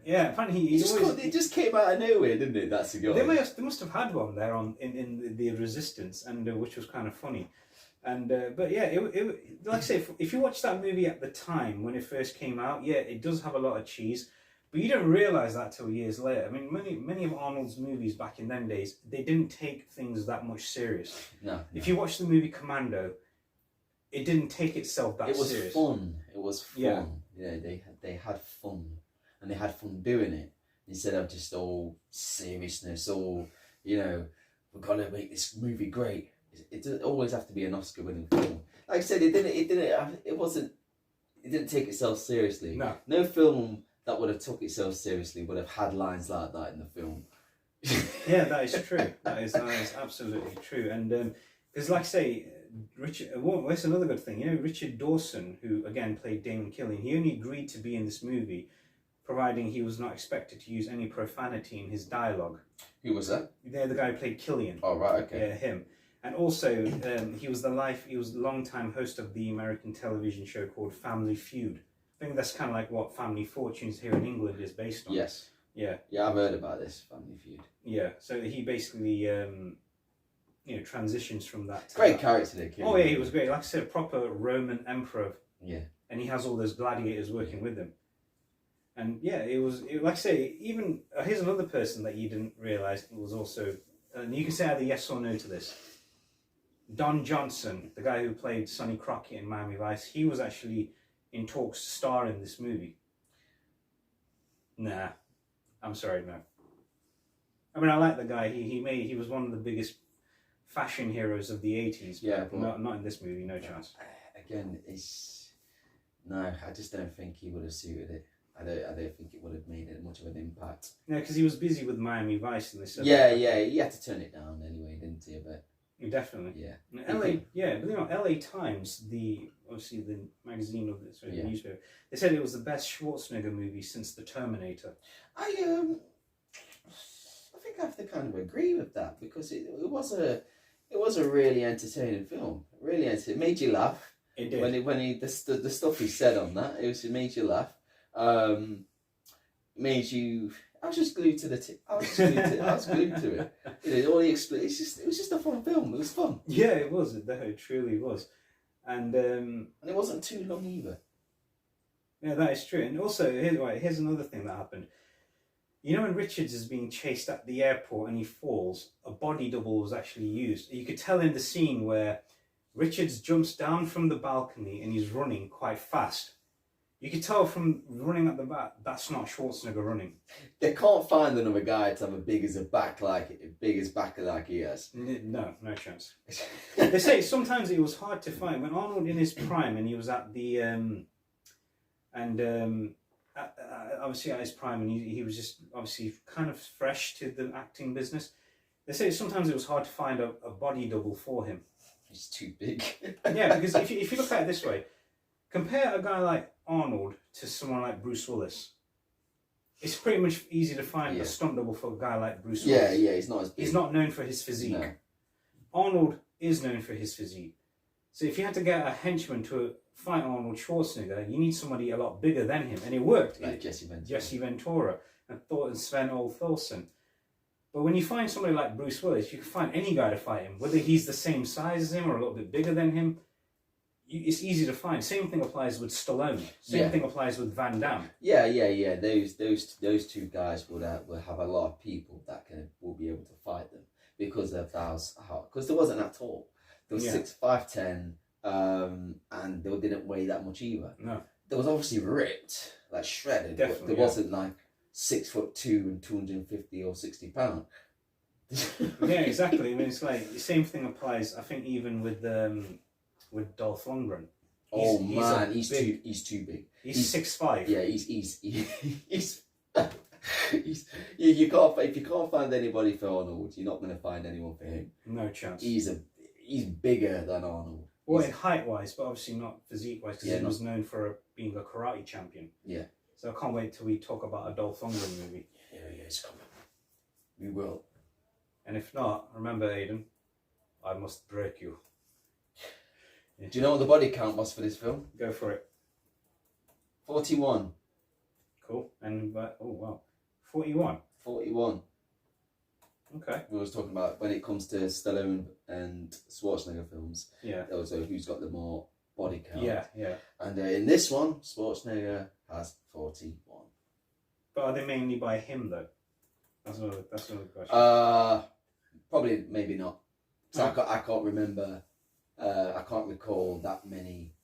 Yeah, apparently it just came out of nowhere, didn't it? That cigar. They must have had one there in the Resistance, and which was kind of funny. And but yeah, it like I say, if you watch that movie at the time when it first came out, yeah, it does have a lot of cheese. But you don't realise that till years later. I mean, many of Arnold's movies back in them days, they didn't take things that much serious. No. If you watch the movie Commando, it didn't take itself that serious. It was fun. It was fun. Yeah, they had fun. And they had fun doing it. Instead of just all seriousness, all, you know, we've got to make this movie great. It doesn't always have to be an Oscar-winning film. Like I said, it didn't take itself seriously. No film that would have took itself seriously would have had lines like that in the film. Yeah, that is true. That is absolutely true. And because, like I say, that's another good thing. You know, Richard Dawson, who again played Damon Killian, he only agreed to be in this movie providing he was not expected to use any profanity in his dialogue. Who was that? The guy who played Killian. Oh, right, okay. Yeah, him. And also, he was a long-time host of the American television show called Family Feud. I think that's kind of like what Family Fortunes here in England is based on. Yes. Yeah. Yeah, I've heard about this Family Feud. Yeah, so he basically, transitions from that. Great character there, Killian. Oh yeah, he was great. Like I said, a proper Roman emperor. Yeah. And he has all those gladiators working with him. And yeah, like I say, even, here's another person that you didn't realise was also, and you can say either yes or no to this. Don Johnson, the guy who played Sonny Crockett in Miami Vice, he was actually in talks to star in this movie. Nah, I'm sorry, no. I mean, I like the guy. He was one of the biggest fashion heroes of the 80s. Yeah, but not in this movie, no chance. Again, I just don't think he would have suited it. I don't think it would have made it much of an impact. No, because he was busy with Miami Vice in this. Yeah, he had to turn it down anyway, didn't he? But definitely. Yeah. But LA Times, obviously the magazine of this newspaper, they said it was the best Schwarzenegger movie since The Terminator. I think I have to kind of agree with that, because it was a really entertaining film. Really entertaining. It made you laugh. It did. The stuff he said on that, it made you laugh. Made you. I was just glued to I was glued to it. You know, all the it was just a fun film. It was fun. Yeah, it was. It truly was, and it wasn't too long either. Yeah, that is true. And also, here's another thing that happened. You know, when Richards is being chased at the airport and he falls, a body double was actually used. You could tell in the scene where Richards jumps down from the balcony and he's running quite fast. You could tell from running at the back, that's not Schwarzenegger running. They can't find another guy to have as big a back like he has. No chance. They say sometimes it was hard to find. When Arnold in his prime and he was at the, obviously at his prime, and he was just obviously kind of fresh to the acting business. They say sometimes it was hard to find a body double for him. He's too big. Yeah, because if you look at it this way, compare a guy like Arnold to someone like Bruce Willis. It's pretty much easy to find a stunt double for a guy like Bruce Willis. Yeah, he's not as big. He's not known for his physique. No. Arnold is known for his physique. So if you had to get a henchman to fight Arnold Schwarzenegger, you need somebody a lot bigger than him. And it worked. Like Jesse Ventura and Sven Ole Thorsen. But when you find somebody like Bruce Willis, you can find any guy to fight him. Whether he's the same size as him or a little bit bigger than him, it's easy to find. Same thing applies with Stallone. Same thing applies with Van Damme. Yeah. Those two guys will have a lot of people that will be able to fight them because of because there wasn't that tall. There was 5'10", and they didn't weigh that much either. No. There was obviously ripped, like shredded. Definitely, but there wasn't like 6'2" and 250 or 60 pounds. Yeah, exactly. I mean, it's like the same thing applies. I think even with Dolph Lundgren. He's too big. He's 6'5". Yeah, he's you can't, if you can't find anybody for Arnold, you're not going to find anyone for him. No chance. He's bigger than Arnold. Well, in height wise, but obviously not physique wise, because he was known for being a karate champion. Yeah. So I can't wait till we talk about a Dolph Lundgren movie. Yeah, it's coming. We will. And if not, remember, Aiden, I must break you. Yeah. Do you know what the body count was for this film? Go for it. 41. Cool. And oh wow, 41. 41. Okay. We was talking about when it comes to Stallone and Schwarzenegger films. Yeah. Also, who's got the more body count? Yeah. And in this one, Schwarzenegger has 41. But are they mainly by him though? That's another question. Probably, maybe not. So I can't remember. I can't recall that many.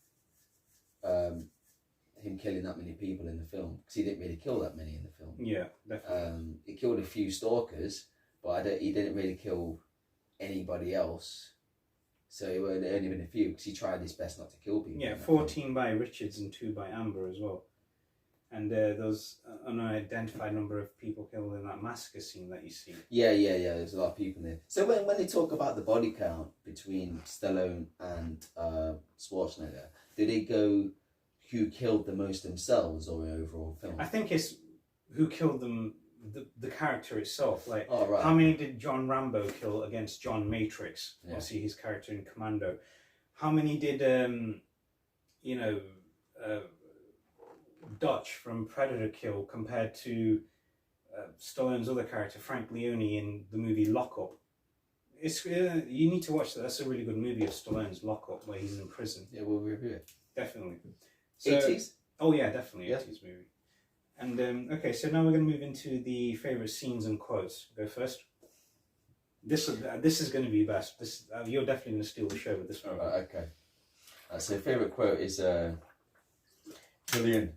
Him killing that many people in the film, because he didn't really kill that many in the film. Yeah, definitely. He killed a few stalkers, but he didn't really kill anybody else. So it would only been a few because he tried his best not to kill people. Yeah, 14 by Richards and 2 by Amber as well. And there's an unidentified number of people killed in that massacre scene that you see. Yeah. There's a lot of people there. So when they talk about the body count between Stallone and Schwarzenegger, do they go who killed the most themselves or an overall film? I think it's who killed them, the character itself. Like, oh, right. How many did John Rambo kill against John Matrix? Yeah. Obviously, his character in Commando. How many did, Dutch from Predator kill compared to Stallone's other character, Frank Leone, in the movie Lock Up? It's you need to watch that. That's a really good movie of Stallone's, Lock Up, where he's in prison. Yeah, we'll review it. Definitely. 80s? Oh yeah, definitely 80s movie. And okay, so now we're going to move into the favourite scenes and quotes. Go first. This is going to be best. This you're definitely going to steal the show with this one. Right, okay. So favourite quote is Killian,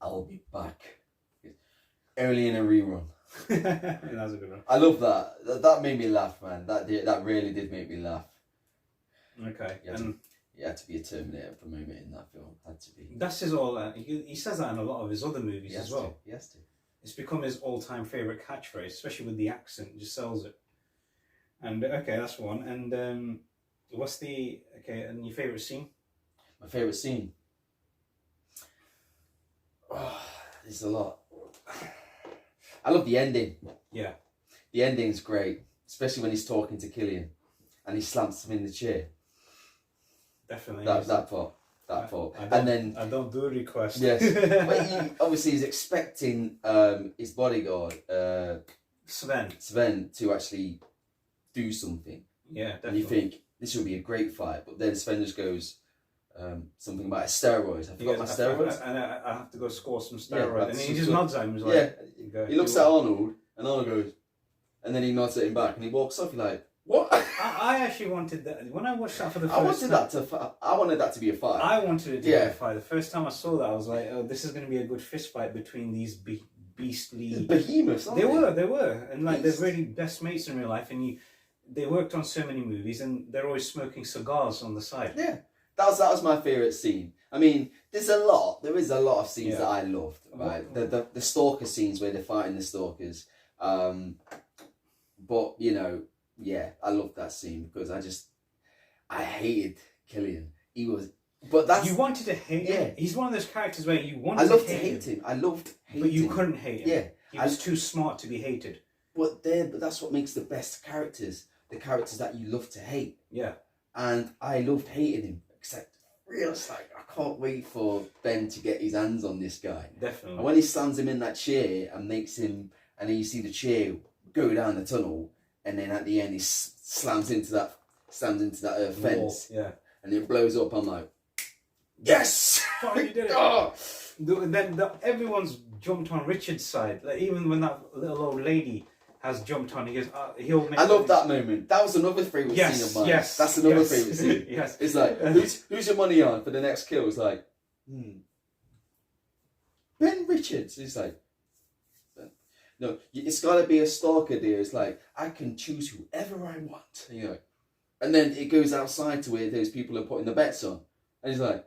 I'll be back. Only in a rerun. That's a good one. I love that. That made me laugh, man. That really did make me laugh. Okay. You had to be a Terminator for a moment in that film. Had to be. That's his all. He says that in a lot of his other movies as well. He has to. It's become his all-time favourite catchphrase, especially with the accent. He just sells it. And okay, that's one. And and your favourite scene? My favourite scene. Oh, there's a lot. I love the ending. Yeah. The ending's great, especially when he's talking to Killian, and he slams him in the chair. Definitely. That part. I don't do a request. Yes. But obviously he's expecting his bodyguard Sven to actually do something. Yeah, definitely. And you think this will be a great fight, but then Sven just goes something about steroids. I forgot my steroids. And I have to go score some steroids. Yeah, and he just nods at him. He's like, he looks at Arnold, and Arnold goes, and then he nods at him back, and he walks off. You're like, what? I actually wanted that when I watched that for the first time. I wanted that to be a fight. I wanted it to be a fight. The first time I saw that, I was like, "Oh, this is going to be a good fist fight between these beastly behemoths." They were, and like they're really best mates in real life. And they worked on so many movies, and they're always smoking cigars on the side. Yeah, that was my favourite scene. I mean, there is a lot of scenes that I loved. Right, the stalker scenes where they're fighting the stalkers. But I loved that scene because I hated Killian. You wanted to hate him. He's one of those characters where you wanted I loved to hate him. I loved hating him. But you couldn't hate him. Yeah. He was too smart to be hated. But that's what makes the best characters. The characters that you love to hate. Yeah. And I loved hating him. Except, it's like, I can't wait for Ben to get his hands on this guy. Definitely. And when he slams him in that chair and makes him, and then you see the chair go down the tunnel, and then at the end he slams into that fence. Yeah. And it blows up. I'm like, yes! Finally did it. Oh! Then everyone's jumped on Richard's side. Like, even when that little old lady has jumped on, he goes, he'll make... I love that moment. That was another favourite scene of mine. Yes. That's another favourite scene. Yes. It's like, who's your money on for the next kill? It's like, Ben Richards. It's like, no, it's got to be a stalker, dear. It's like, I can choose whoever I want. And then it goes outside to where those people are putting the bets on. And he's like,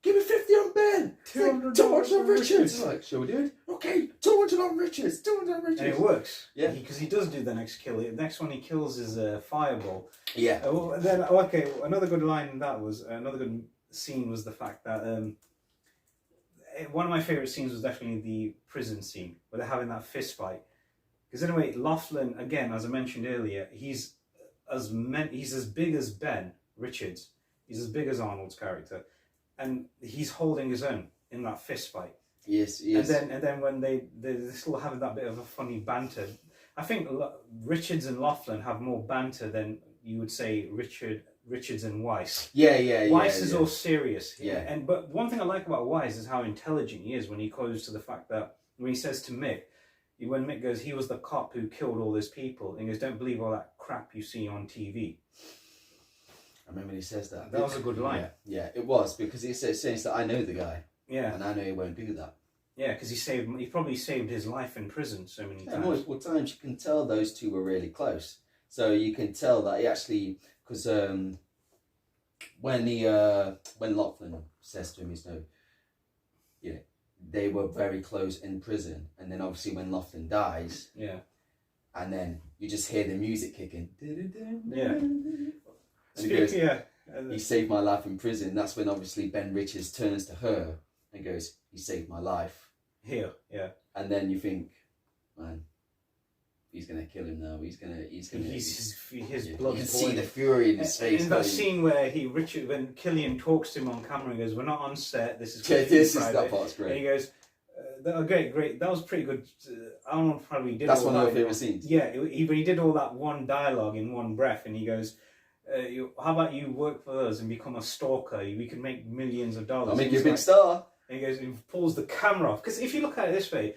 give me 50 on Ben. 200 on Richards. It's like, shall we do it? Okay, 200 on Richards. 200 on Richards. And it works. Yeah. Because he does do the next kill. The next one he kills is a fireball. Yeah. Another good line in that was, another good scene was the fact that one of my favourite scenes was definitely the prison scene where they're having that fist fight. Because anyway, Laughlin, again, as I mentioned earlier, he's as big as Ben Richards. He's as big as Arnold's character, and he's holding his own in that fist fight. Yes. And then when they're still having that bit of a funny banter. I think Richards and Laughlin have more banter than you would say Richards and Weiss. Yeah. Weiss is all serious. Yeah. But one thing I like about Weiss is how intelligent he is when he goes to the fact that when he says to Mick, when Mick goes, he was the cop who killed all those people, and he goes, don't believe all that crap you see on TV. I remember he says that. That was a good line. Yeah, it was, because he says that I know the guy. Yeah. And I know he won't do that. Yeah, because he probably saved his life in prison so many times. Multiple times. You can tell those two were really close. So you can tell that he actually, because when Lachlan says to him, he's no, you know, they were very close in prison, and then obviously when Lachlan dies, yeah, and then you just hear the music kicking. Yeah. And he goes, Yeah. he saved my life in prison. That's when obviously Ben Richards turns to her and goes, he saved my life. Here, yeah. And then you think, man, he's gonna kill him now. He's gonna. His You blood. can see the fury in his face. In that scene where when Killian talks to him on camera, he goes, "We're not on set. This is that part's great." And he goes, "Great. That was pretty good." Arnold probably did. That's all one that of my favorite scenes. Yeah, he did all that one dialogue in one breath, and he goes, "How about you work for us and become a stalker? We can make millions of dollars. I'll make you a big star." And he goes, he pulls the camera off. Because if you look at it this way,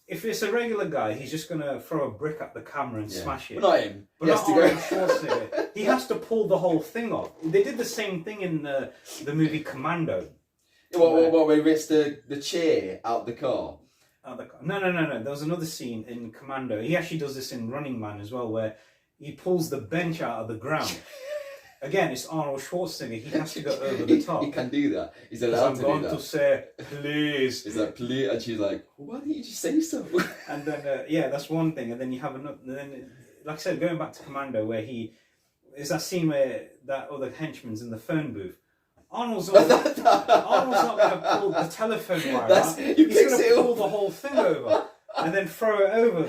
if it's a regular guy, he's just going to throw a brick at the camera and smash it. But not him. But not Arnold Schwarzenegger. He has to pull the whole thing off. They did the same thing in the movie Commando. Where he rips the chair out the car? No. There was another scene in Commando. He actually does this in Running Man as well, where he pulls the bench out of the ground. Again, it's Arnold Schwarzenegger. He has to go over the top. He can do that. He's allowed to do that. I'm going to say, please. He's like, please. And she's like, why didn't you just say so? And then, that's one thing. And then you have another. Then, like I said, going back to Commando, where is that scene where that other henchman's in the phone booth. Arnold's not going to pull the telephone wire out. He's going to pull the whole thing over. And then throw it over.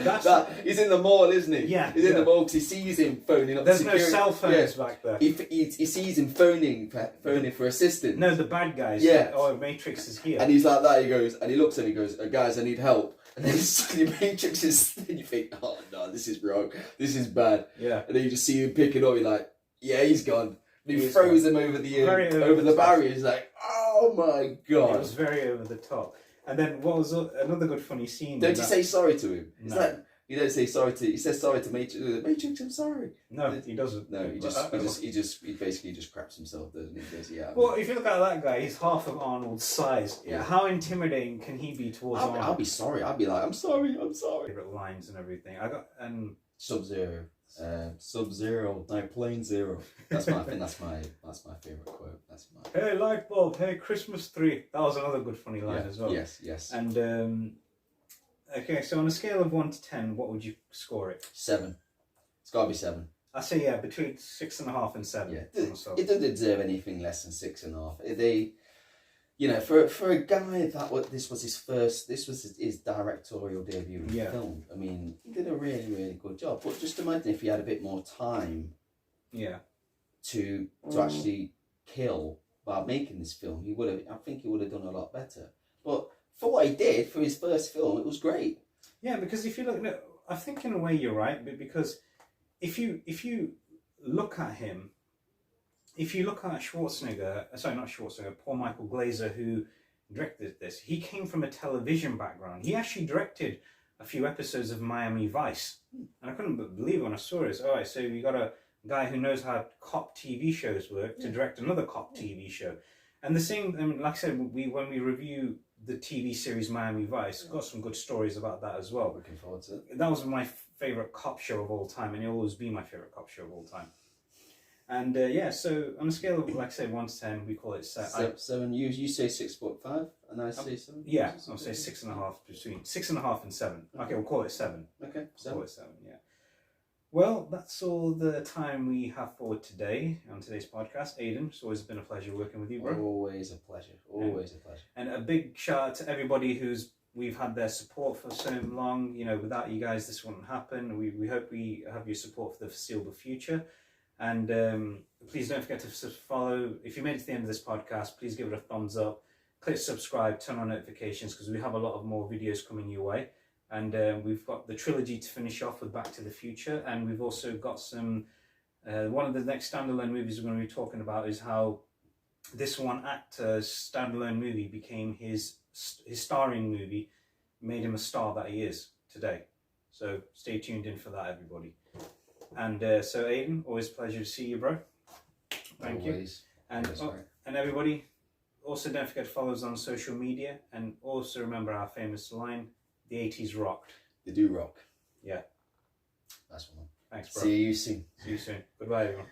He's in the mall, isn't he? Yeah. He's in the mall because he sees him phoning up. There's no cell phones back there. He sees him phoning for assistance. No, the bad guys. Yeah. Matrix is here. And he's like that. He goes, and he looks at him. He goes, guys, I need help. And then suddenly Matrix is. And you think, oh no, this is wrong. This is bad. Yeah. And then you just see him pick it up. You're like, yeah, he's gone. And he throws him over the barrier. He's like, oh my god. It was very over the top. And then what was another good funny scene? Don't you say sorry to him? No. You don't say sorry to. He says sorry to Matrix. Matrix, I'm sorry. No, he doesn't. No, he basically just craps himself, doesn't he? He goes, yeah. Well, if you look at that guy, he's half of Arnold's size. Yeah. How intimidating can he be towards Arnold? I'll be sorry. I'll be like, I'm sorry. Favorite lines and everything. Sub-Zero. Sub-Zero, no, Plane Zero. That's my favorite quote. Hey light bulb, hey Christmas tree. That was another good funny line as well. Yes. And okay, so on a scale of 1 to 10, what would you score it? 7. It's got to be 7. I say between 6.5 and 7. Yeah, it doesn't deserve anything less than 6.5. They, for a guy this was his directorial debut in film. I mean, he did a really, really good job. But just imagine if he had a bit more time. Yeah. To actually kill by making this film, I think he would have done a lot better. But for what he did for his first film, it was great. Yeah, because if you look, I think in a way you're right, but because if you look at him. If you look at Paul Michael Glaser, who directed this, he came from a television background. He actually directed a few episodes of Miami Vice. And I couldn't believe it when I saw it. All right, so we got a guy who knows how cop TV shows work to direct another cop TV show. And the same, like I said, when we review the TV series Miami Vice, got some good stories about that as well. Looking forward to it. That was my favourite cop show of all time, and it'll always be my favourite cop show of all time. And so on a scale of, like I say, 1 to 10, we call it 7. 7. You say 6.5, and I say 7. Yeah, I'll say 6.5, between 6.5 and 7. Okay, we'll call it 7. Okay, 7. We'll call it 7. Yeah. Well, that's all the time we have for today on today's podcast. Aiden, it's always been a pleasure working with you, bro. Always a pleasure. Always a pleasure. And a big shout out to everybody we've had their support for so long. Without you guys, this wouldn't happen. We hope we have your support for the foreseeable future. And please don't forget to follow. If you made it to the end of this podcast, please give it a thumbs up. Click subscribe, turn on notifications, because we have a lot of more videos coming your way. And we've got the trilogy to finish off with Back to the Future. And we've also got some... one of the next standalone movies we're going to be talking about is how this one actor's standalone movie became his starring movie, made him a star that he is today. So stay tuned in for that, everybody. And so Aiden, always a pleasure to see you, bro. Thank you. And everybody, also don't forget to follow us on social media, and also remember our famous line, the 80s rocked. They do rock. Yeah. That's one. Thanks, bro. See you soon. See you soon. Goodbye, everyone.